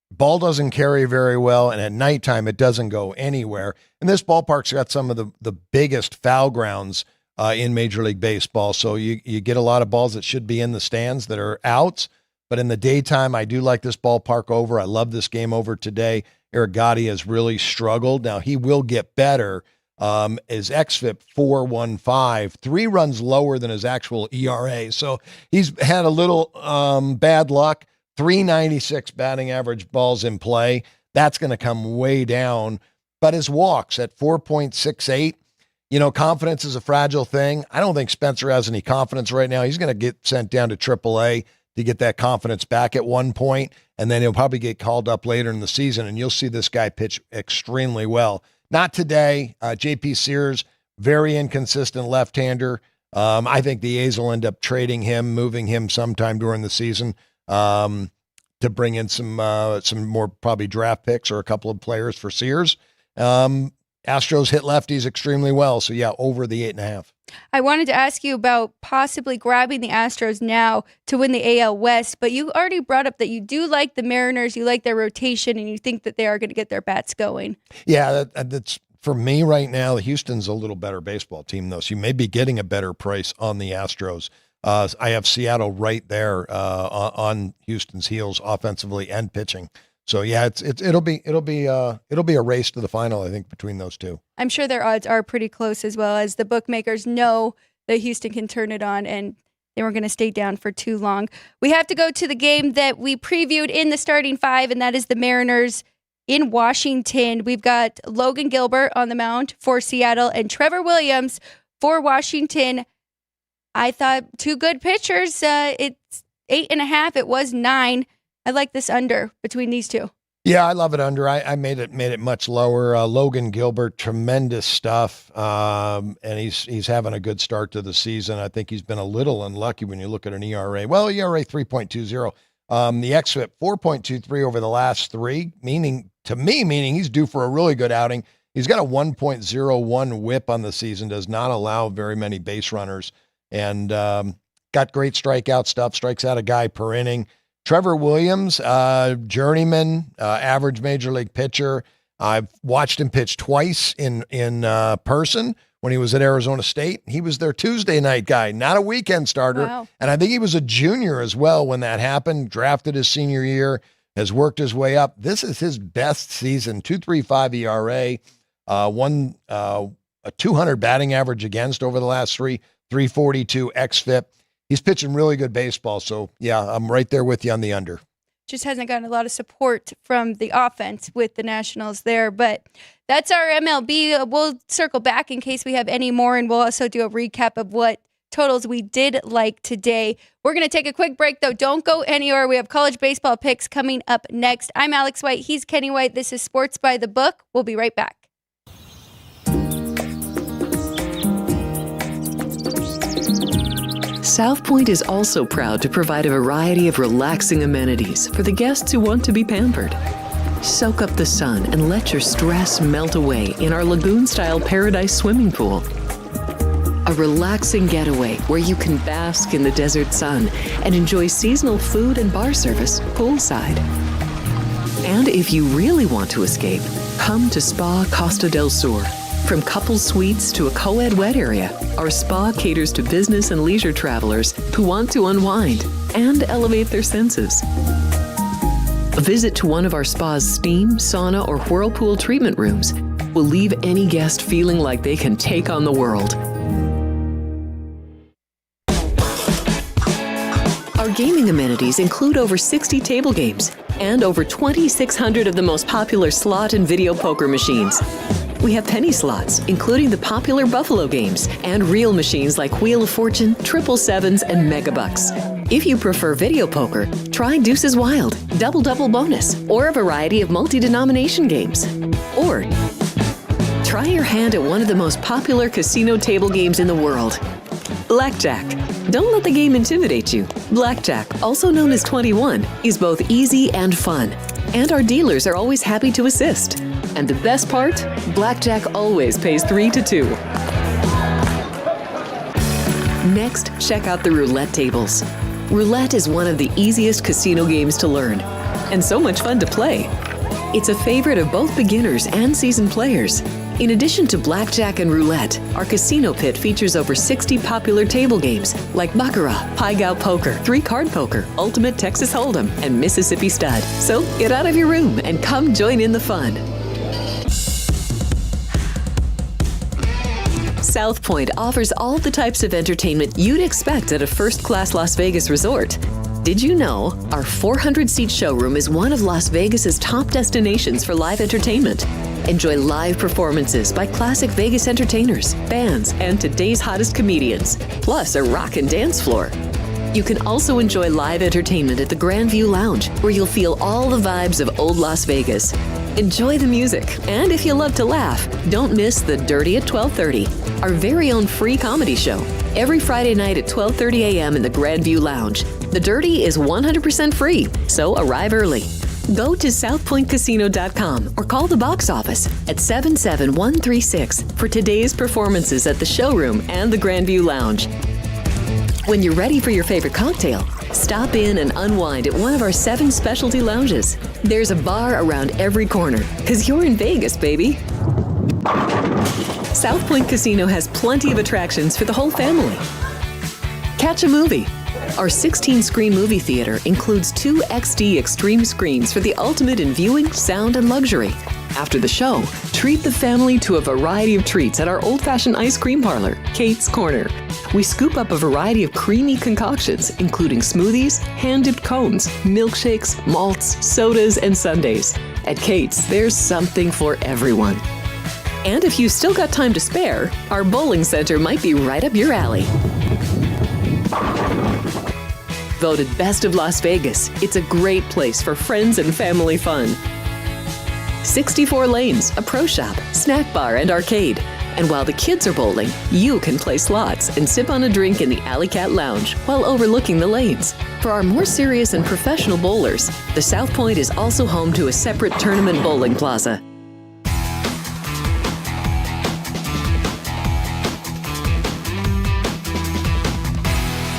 Ball doesn't carry very well, and at nighttime it doesn't go anywhere. And this ballpark's got some of the biggest foul grounds in Major League Baseball, so you get a lot of balls that should be in the stands that are outs. But in the daytime, I do like this ballpark over. I love this game over today. Arrigati has really struggled. Now, he will get better. His xFIP 4.15, 3 runs lower than his actual ERA. So he's had a little bad luck. 396 batting average balls in play. That's going to come way down. But his walks at 4.68, confidence is a fragile thing. I don't think Spencer has any confidence right now. He's going to get sent down to AAA to get that confidence back at one point, and then he'll probably get called up later in the season, and you'll see this guy pitch extremely well. Not today. JP Sears, very inconsistent left-hander. I think the A's will end up trading him, moving him sometime during the season to bring in some more probably draft picks or a couple of players for Sears. Astros hit lefties extremely well. So, yeah, over the 8.5. I wanted to ask you about possibly grabbing the Astros now to win the AL West, but you already brought up that you do like the Mariners, you like their rotation, and you think that they are going to get their bats going. Yeah, that's for me right now. Houston's a little better baseball team, though, so you may be getting a better price on the Astros. I have Seattle right there on Houston's heels offensively and pitching. So yeah, it'll be a race to the final, I think, between those two. I'm sure their odds are pretty close, as well as the bookmakers know that Houston can turn it on, and they weren't going to stay down for too long. We have to go to the game that we previewed in the starting 5, and that is the Mariners in Washington. We've got Logan Gilbert on the mound for Seattle and Trevor Williams for Washington. I thought 2 good pitchers. It's 8.5. It was 9. I like this under between these two. Yeah, I love it under. I made it much lower. Logan Gilbert, tremendous stuff, and he's having a good start to the season. I think he's been a little unlucky when you look at an ERA. Well, ERA 3.20. The xFIP 4.23 over the last 3, meaning he's due for a really good outing. He's got a 1.01 WHIP on the season. Does not allow very many base runners, and got great strikeout stuff. Strikes out a guy per inning. Trevor Williams, journeyman, average major league pitcher. I've watched him pitch twice in person when he was at Arizona State. He was their Tuesday night guy, not a weekend starter. Wow. And I think he was a junior as well when that happened, drafted his senior year, has worked his way up. This is his best season, 2.35 ERA, a 200 batting average against over the last 3, 342 xFIP. He's pitching really good baseball. So, yeah, I'm right there with you on the under. Just hasn't gotten a lot of support from the offense with the Nationals there. But that's our MLB. We'll circle back in case we have any more, and we'll also do a recap of what totals we did like today. We're going to take a quick break, though. Don't go anywhere. We have college baseball picks coming up next. I'm Alex White. He's Kenny White. This is Sports by the Book. We'll be right back. South Point is also proud to provide a variety of relaxing amenities for the guests who want to be pampered. Soak up the sun and let your stress melt away in our lagoon-style Paradise swimming pool. A relaxing getaway where you can bask in the desert sun and enjoy seasonal food and bar service poolside. And if you really want to escape, come to Spa Costa del Sur From couple suites to a co-ed wet area, our spa caters to business and leisure travelers who want to unwind and elevate their senses. A visit to one of our spa's steam, sauna, or whirlpool treatment rooms will leave any guest feeling like they can take on the world. Our gaming amenities include over 60 table games and over 2,600 of the most popular slot and video poker machines. We have penny slots, including the popular Buffalo games, and real machines like Wheel of Fortune, Triple Sevens, and Megabucks. If you prefer video poker, try Deuces Wild, Double Double Bonus, or a variety of multi-denomination games. Or try your hand at one of the most popular casino table games in the world, Blackjack. Don't let the game intimidate you. Blackjack, also known as 21, is both easy and fun. And our dealers are always happy to assist. And the best part? Blackjack always pays 3 to 2. Next, check out the roulette tables. Roulette is one of the easiest casino games to learn, and so much fun to play. It's a favorite of both beginners and seasoned players. In addition to blackjack and roulette, our casino pit features over 60 popular table games like Baccarat, Pai Gow Poker, 3-Card Poker, Ultimate Texas Hold'em, and Mississippi Stud. So get out of your room and come join in the fun. South Point offers all the types of entertainment you'd expect at a first-class Las Vegas resort. Did you know our 400-seat showroom is one of Las Vegas's top destinations for live entertainment? Enjoy live performances by classic Vegas entertainers, bands, and today's hottest comedians, plus a rockin' dance floor. You can also enjoy live entertainment at the Grand View Lounge, where you'll feel all the vibes of old Las Vegas. Enjoy the music, and if you love to laugh, don't miss The Dirty at 12:30, our very own free comedy show, every Friday night at 12:30 a.m. in the Grand View Lounge. The Dirty is 100% free, so arrive early. Go to southpointcasino.com or call the box office at 77136 for today's performances at the showroom and the Grand View Lounge. When you're ready for your favorite cocktail, stop in and unwind at one of our 7 specialty lounges. There's a bar around every corner, because you're in Vegas, baby. South Point Casino has plenty of attractions for the whole family. Catch a movie. Our 16-screen movie theater includes 2 XD Extreme screens for the ultimate in viewing, sound, and luxury. After the show, treat the family to a variety of treats at our old-fashioned ice cream parlor, Kate's Corner. We scoop up a variety of creamy concoctions, including smoothies, hand-dipped cones, milkshakes, malts, sodas, and sundaes. At Kate's, there's something for everyone. And if you've still got time to spare, our bowling center might be right up your alley. Voted Best of Las Vegas, it's a great place for friends and family fun. 64 lanes, a pro shop, snack bar, and arcade. And while the kids are bowling, you can play slots and sip on a drink in the Alley Cat Lounge while overlooking the lanes. For our more serious and professional bowlers, the South Point is also home to a separate tournament bowling plaza.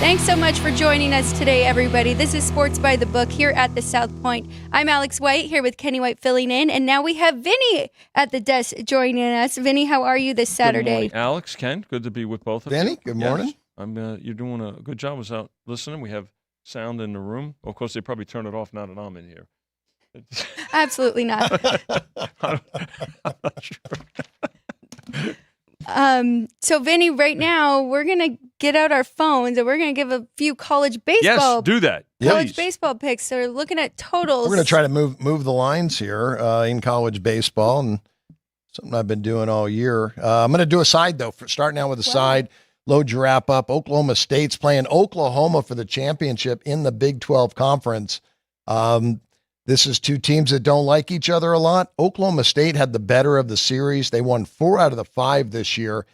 Thanks so much for joining us today, everybody. This is Sports by the Book here at the South Point. I'm Alex White here with Kenny White filling in, and now we have Vinny at the desk joining us. Vinny, how are you this Saturday? Good morning, Alex, Ken, good to be with both of you. Vinny, good morning. Yes, you're doing a good job. I was out listening. We have sound in the room. Of course, they probably turn it off now that I'm in here. Absolutely not. I'm not sure. So Vinny, right now we're gonna get out our phones and we're gonna give a few college baseball. Yes, do that. College Please. baseball picks. So we're looking at totals. We're going to try to move the lines here in college baseball, and something I've been doing all year. I'm going to do a side, though, starting out with a side. Load your wrap up. Oklahoma State's playing Oklahoma for the championship in the Big 12 Conference. This is 2 teams that don't like each other a lot. Oklahoma State had the better of the series. They won 4 out of the 5 this year.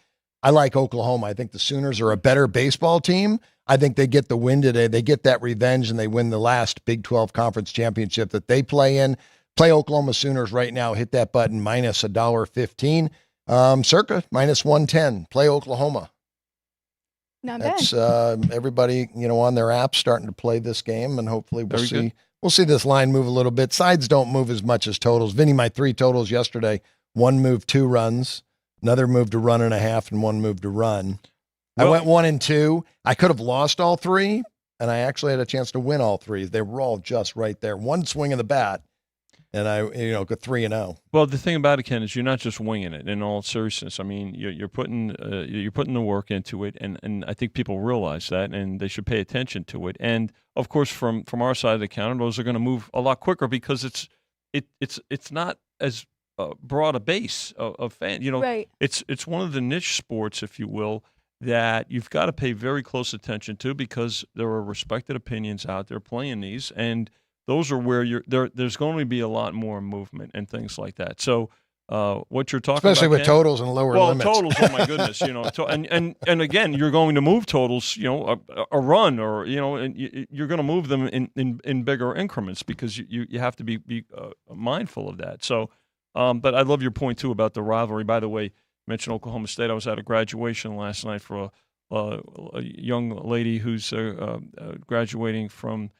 I like Oklahoma. I think the Sooners are a better baseball team. I think they get the win today. They get that revenge, and they win the last Big 12 Conference championship that they play in. Play Oklahoma Sooners right now. Hit that button, minus $1.15. Circa minus 110. Play Oklahoma. Not bad. That's everybody, on their apps starting to play this game, and hopefully we'll Very see. good. We'll see this line move a little bit. Sides don't move as much as totals. Vinny, my 3 totals yesterday: 1 move, 2 runs. Another moved to run and a half, and one moved to run. Well- I went 1 and 2. I could have lost all three, and I actually had a chance to win all three. They were all just right there. One swing of the bat, and I go 3 and 0. Well, the thing about it, Ken, is you're not just winging it. In all seriousness, I mean, you're putting the work into it, and I think people realize that, and they should pay attention to it. And of course, from our side of the counter, those are going to move a lot quicker because it's not as broad a base of fans. Right. It's one of the niche sports, if you will, that you've got to pay very close attention to because there are respected opinions out there playing these, and those are where there's going to be a lot more movement and things like that. So what you're talking Especially about, with Ken, totals and lower limits. totals, oh my goodness, and again, you're going to move totals, a run or, and you're going to move them in bigger increments because you have to be mindful of that. So, but I love your point too about the rivalry. By the way, you mentioned Oklahoma State. I was at a graduation last night for a young lady who's graduating from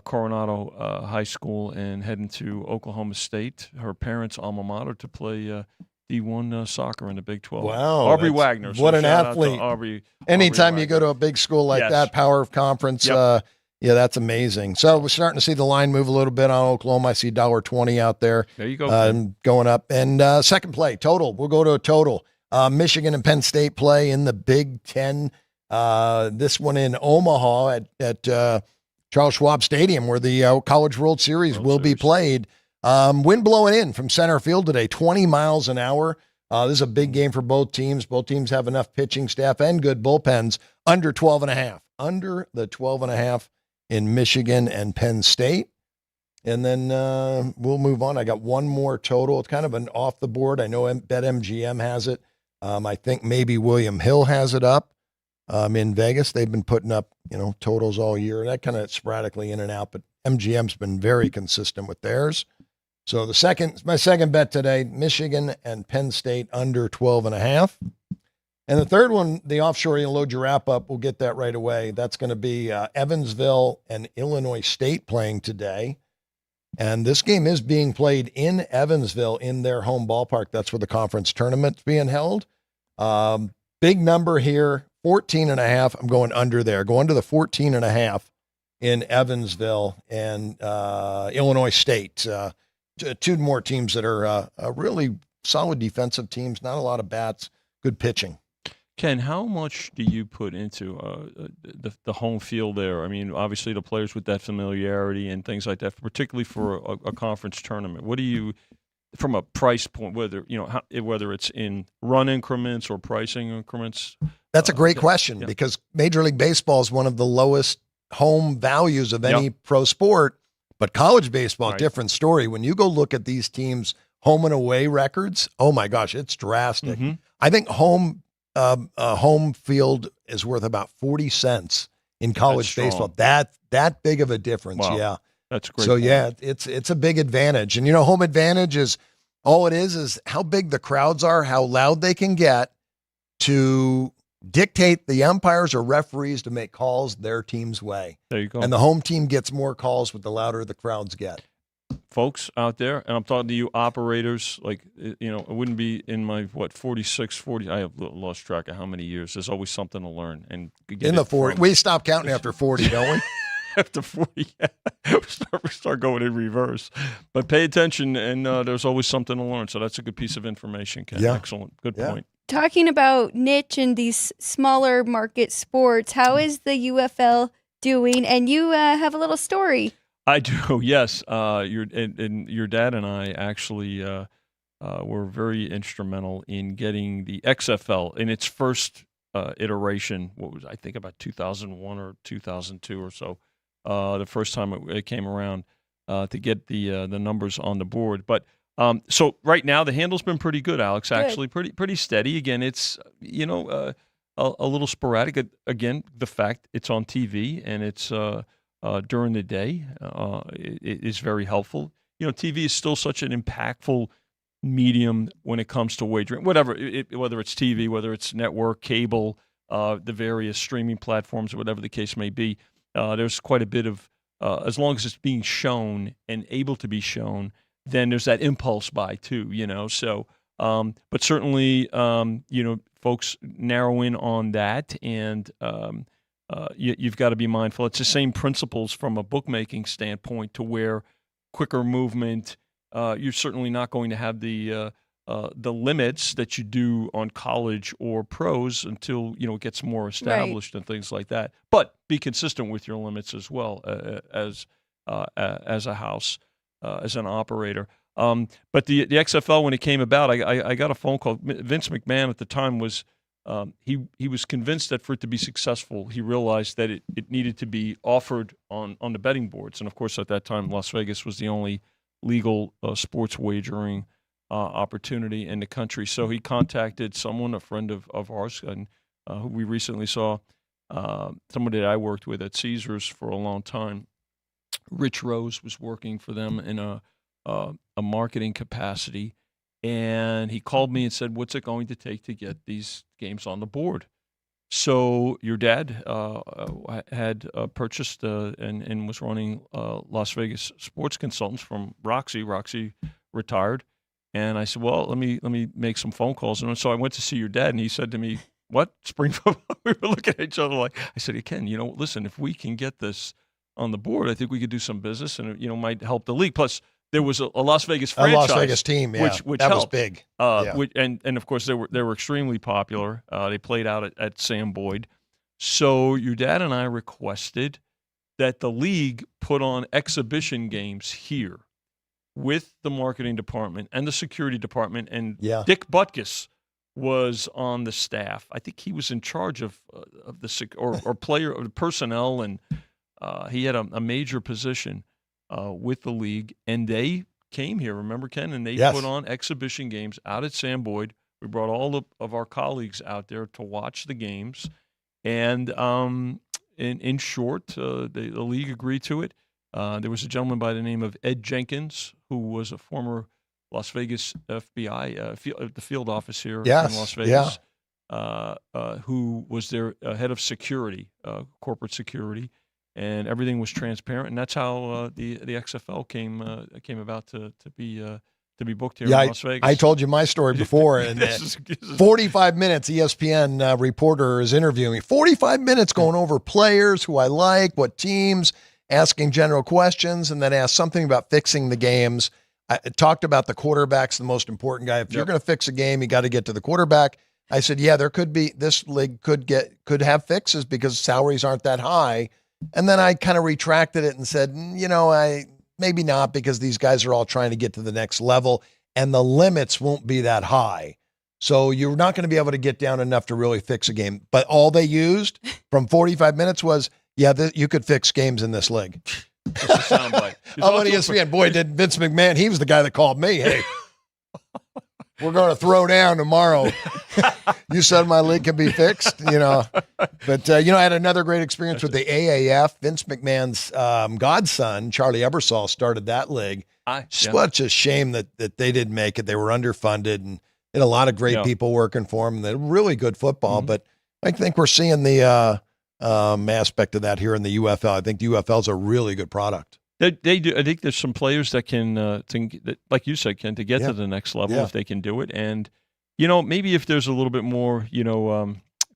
Coronado High School and heading to Oklahoma State, her parents' alma mater, to play D1 soccer in the Big 12. Wow, Aubrey that's- Wagner. So what an shout out to athlete. Aubrey Anytime you Wagner. go to a big school like Yes. that, power of conference, Yep. yeah, that's amazing. So we're starting to see the line move a little bit on Oklahoma. I see $1.20 out there. There you go. Going up. And second play, total. We'll go to a total. Michigan and Penn State play in the Big Ten. This one in Omaha at Charles Schwab Stadium, where the College World Series will be played. Wind blowing in from center field today, 20 miles an hour. This is a big game for both teams. Both teams have enough pitching staff and good bullpens. Under 12.5. Under the 12.5 in Michigan and Penn State. And then we'll move on. I got one more total. It's kind of an off the board. I know BetMGM has it. I think maybe William Hill has it up in Vegas. They've been putting up, totals all year. That kind of sporadically in and out, but MGM's been very consistent with theirs. So my second bet today, Michigan and Penn State under 12.5. And the third one, the offshore, you'll load your wrap up. We'll get that right away. That's going to be Evansville and Illinois State playing today. And this game is being played in Evansville in their home ballpark. That's where the conference tournament's being held. Big number here, 14.5. I'm going under there. Go under the 14.5 in Evansville and Illinois State. Two more teams that are really solid defensive teams. Not a lot of bats, good pitching. Ken, how much do you put into the home field there? I mean, obviously the players with that familiarity and things like that, particularly for a conference tournament. What do you, from a price point, whether it's in run increments or pricing increments? That's a great question because Major League Baseball is one of the lowest home values of any pro sport, but college baseball, different story. When you go look at these teams' home and away records, oh my gosh, it's drastic. Mm-hmm. I think home field is worth about 40 cents in college baseball. That big of a difference. Wow. Yeah. That's great. So yeah, it's a big advantage. And home advantage is all it is how big the crowds are, how loud they can get to dictate the umpires or referees to make calls their team's way. There you go. And the home team gets more calls with the louder the crowds get. Folks out there, and I'm talking to you operators, it wouldn't be in my, 40, I have lost track of how many years. There's always something to learn. And In the 40, we stop counting after 40, don't we? After 40, we start going in reverse. But pay attention, and there's always something to learn. So that's a good piece of information, Ken. Yeah. Excellent. Good point. Talking about niche and these smaller market sports, how is the UFL doing? And you have a little story. I do, yes. Your dad and I actually were very instrumental in getting the XFL in its first iteration. What was I think about 2001 or 2002 or so? The first time it came around to get the numbers on the board. But so right now the handle's been pretty good, Alex. Actually, pretty steady. Again, it's a little sporadic. Again, the fact it's on TV and it's during the day it is very helpful. TV is still such an impactful medium when it comes to wagering. Whether it's TV, whether it's network, cable, the various streaming platforms, or whatever the case may be. There's quite a bit of, as long as it's being shown and able to be shown, then there's that impulse buy too, So But certainly, folks narrow in on that, and you've got to be mindful. It's the same principles from a bookmaking standpoint, to where quicker movement. You're certainly not going to have the limits that you do on college or pros until it gets more established and things like that. But be consistent with your limits as well, as a house, as an operator. But the XFL, when it came about, I got a phone call. Vince McMahon at the time was he was convinced that for it to be successful, he realized that it needed to be offered on the betting boards. And of course, at that time, Las Vegas was the only legal sports wagering opportunity in the country. So he contacted someone, a friend of ours, and who we recently saw, somebody that I worked with at Caesars for a long time. Rich Rose was working for them in a marketing capacity, and he called me and said, "What's it going to take to get these games on the board?" So your dad had purchased and was running Las Vegas Sports Consultants from Roxy. Roxy retired, and I said, "Well, let me make some phone calls." And so I went to see your dad, and he said to me, "What, spring football?" We were looking at each other like, I said, "Ken, listen, if we can get this on the board, I think we could do some business, and it might help the league." Plus, there was a Las Vegas franchise, a Las Vegas team, which that helped. was big. And of course they were extremely popular. They played out at Sam Boyd. So your dad and I requested that the league put on exhibition games here with the marketing department and the security department. And Dick Butkus was on the staff. I think he was in charge of the or player or personnel, and he had a major position with the league, and they came here, remember, Ken, and they put on exhibition games out at Sam Boyd. We brought all of our colleagues out there to watch the games, and in short, the league agreed to it. There was a gentleman by the name of Ed Jenkins, who was a former Las Vegas FBI, the field office here in Las Vegas, who was their head of security, corporate security. And everything was transparent, and that's how the XFL came about to be booked here in Las Vegas. I told you my story before, and 45 minutes, ESPN reporter is interviewing 45 minutes going over players who I like, what teams, asking general questions, and then asked something about fixing the games. I talked about the quarterback's the most important guy. If you're going to fix a game, you got to get to the quarterback. I said, there could be, this league could have fixes because salaries aren't that high. And then I kind of retracted it and said, maybe not, because these guys are all trying to get to the next level and the limits won't be that high. So you're not going to be able to get down enough to really fix a game. But all they used from 45 minutes was, you could fix games in this league. Just a soundbite. I'm on ESPN. Boy, did Vince McMahon, he was the guy that called me. Hey, we're going to throw down tomorrow. You said my league can be fixed, But, I had another great experience with the AAF. Vince McMahon's godson, Charlie Ebersol, started that league. Such a shame that they didn't make it. They were underfunded and had a lot of great people working for them. They're really good football, but I think we're seeing the aspect of that here in the UFL. I think the UFL is a really good product. They do. I think there's some players that can, like you said, Ken, to get to the next level if they can do it. And maybe if there's a little bit more,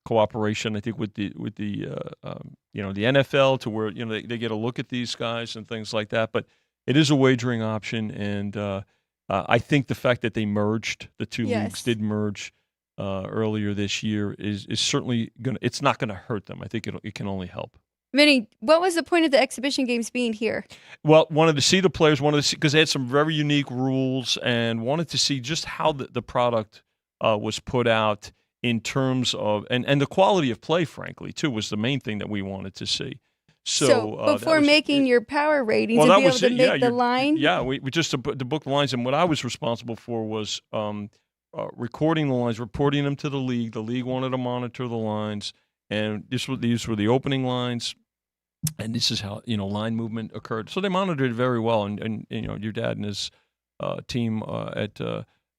cooperation, I think with the NFL, to where they get a look at these guys and things like that. But it is a wagering option, and I think the fact that they merged, the two leagues did merge earlier this year, is certainly it's not gonna hurt them. I think it can only help. Vinny, what was the point of the exhibition games being here? Well, wanted to see the players, because they had some very unique rules, and wanted to see just how the product was put out in terms of, and the quality of play, frankly, too, was the main thing that we wanted to see. So before making your power ratings, to be able to make the line? Yeah, we just to book the lines, and what I was responsible for was recording the lines, reporting them to the league. The league wanted to monitor the lines, and these were the opening lines. And this is how line movement occurred. So they monitored it very well. And your dad and his team at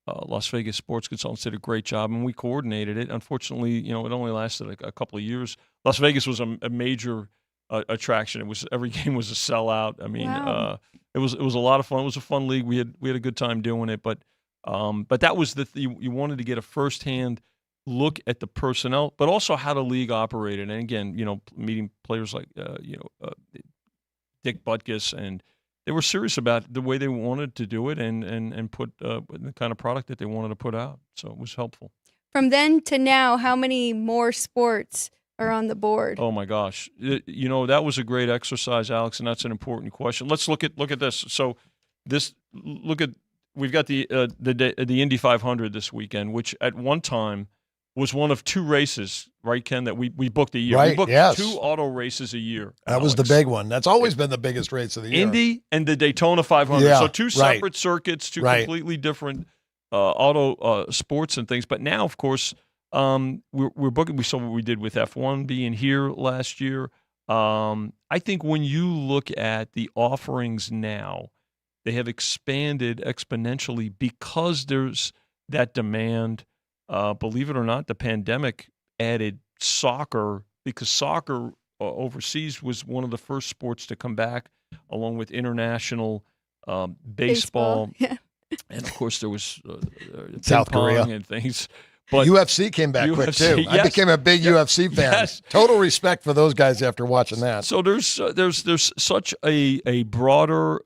Las Vegas Sports Consultants did a great job, and we coordinated it. Unfortunately, it only lasted a couple of years. Las Vegas was a major attraction. Every game was a sellout. I mean, it was a lot of fun. It was a fun league. We had a good time doing it, but But that was you wanted to get a firsthand look at the personnel, but also how the league operated. And again, meeting players like Dick Butkus, and they were serious about the way they wanted to do it and put the kind of product that they wanted to put out. So it was helpful. From then to now, how many more sports are on the board? Oh my gosh, that was a great exercise, Alex, and that's an important question. Let's look at this. So we've got the Indy 500 this weekend, which at one time was one of two races, right, Ken, that we booked a year. Right, we booked yes. 2 auto races a year. That was the big one. That's always been the biggest race of the year. Indy and the Daytona 500. Yeah, So 2 separate circuits, 2 completely different auto sports and things. But now, of course, we're booking. We saw what we did with F1 being here last year. I think when you look at the offerings now, they have expanded exponentially because there's that demand. Believe it or not, the pandemic added soccer, because soccer overseas was one of the first sports to come back, along with international baseball. Yeah. And, of course, there was South Korea and things. But UFC came back quick, too. I yes. became a big UFC fan. Yes. Total respect for those guys after watching that. So there's such a broader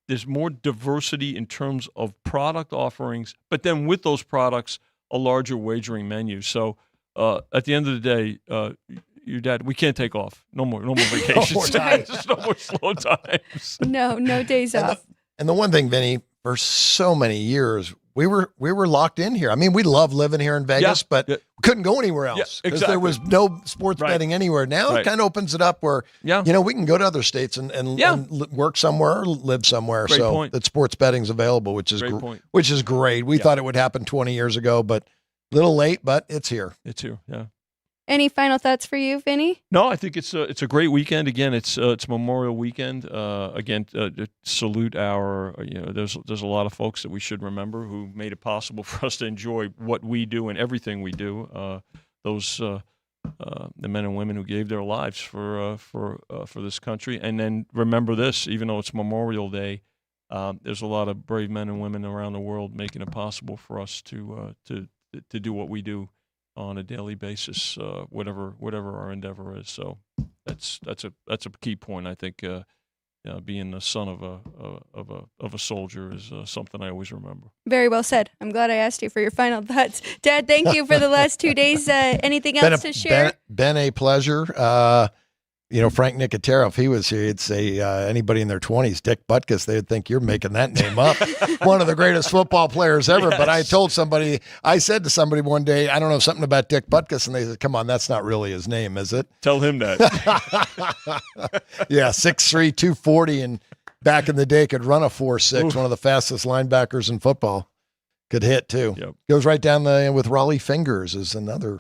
there's more diversity in terms of product offerings, but then with those products, a larger wagering menu. So at the end of the day, your dad, we can't take off. No more vacations. No more time. Just no more slow times. No days off. And the one thing, Vinny, for so many years, we were locked in here. I mean, we love living here in Vegas, but we couldn't go anywhere else because there was no sports betting anywhere. Now it kind of opens it up where, we can go to other states and work somewhere or live somewhere. Great so point. that sports betting's available, which is great. We thought it would happen 20 years ago, but a little late, but it's here. It's here, yeah. Any final thoughts for you, Vinny? No, I think it's a great weekend. Again, it's Memorial Weekend. To salute our there's a lot of folks that we should remember who made it possible for us to enjoy what we do and everything we do. The men and women who gave their lives for this country. And then remember this: even though it's Memorial Day, there's a lot of brave men and women around the world making it possible for us to do what we do on a daily basis, whatever our endeavor is. So that's a key point. I think being the son of a soldier is something I always remember. Very well said. I'm glad I asked you for your final thoughts, Dad. Thank you for the last 2 days. Anything else to share? Been a pleasure. Frank Nicotero, if he was here, he'd say anybody in their 20s, Dick Butkus, they'd think you're making that name up. One of the greatest football players ever. Yes. But I said to somebody one day, I don't know, something about Dick Butkus, and they said, come on, that's not really his name, is it? Tell him that. Yeah, 6'3", 240, and back in the day could run a 4.6, one of the fastest linebackers in football. Could hit, too. Yep. Goes right down with Raleigh Fingers is another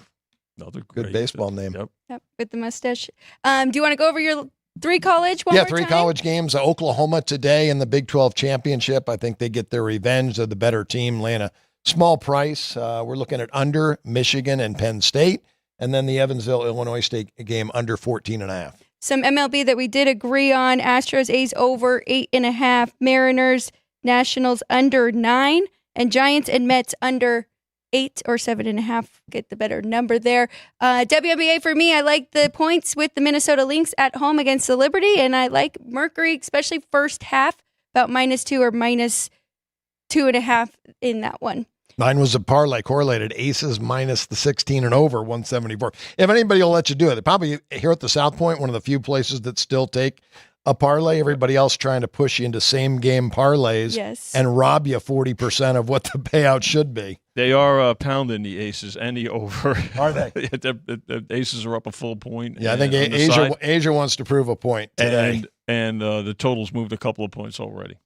good baseball name. Yep, with the mustache. Do you want to go over your 3 college one more time? 3 college games. Oklahoma today in the Big 12 championship. I think they get their revenge. They're the better team, laying a small price. We're looking at under Michigan and Penn State. And then the Evansville-Illinois State game under 14.5. Some MLB that we did agree on. Astros, A's over 8.5. Mariners, Nationals under 9. And Giants and Mets under 8 or 7.5, get the better number there. WNBA for me, I like the points with the Minnesota Lynx at home against the Liberty, and I like Mercury, especially first half, about -2 or -2.5 in that one. Mine was a parlay correlated. Aces minus the 16 and over 174. If anybody will let you do it, probably here at the South Point, one of the few places that still take a parlay. Everybody else trying to push you into same game parlays and rob you 40% of what the payout should be. They are pounding the aces and the over. Are they? The aces are up a full point. Yeah, I think Asia wants to prove a point today. And the totals moved a couple of points already.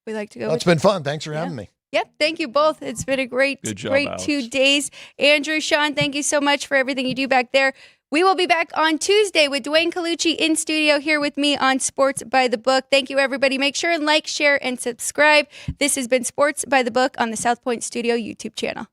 We like to go. It's been fun. Thanks for having me. Yep, thank you both. It's been a great 2 days. Andrew, Sean, thank you so much for everything you do back there. We will be back on Tuesday with Dwayne Colucci in studio here with me on Sports by the Book. Thank you, everybody. Make sure and like, share, and subscribe. This has been Sports by the Book on the South Point Studio YouTube channel.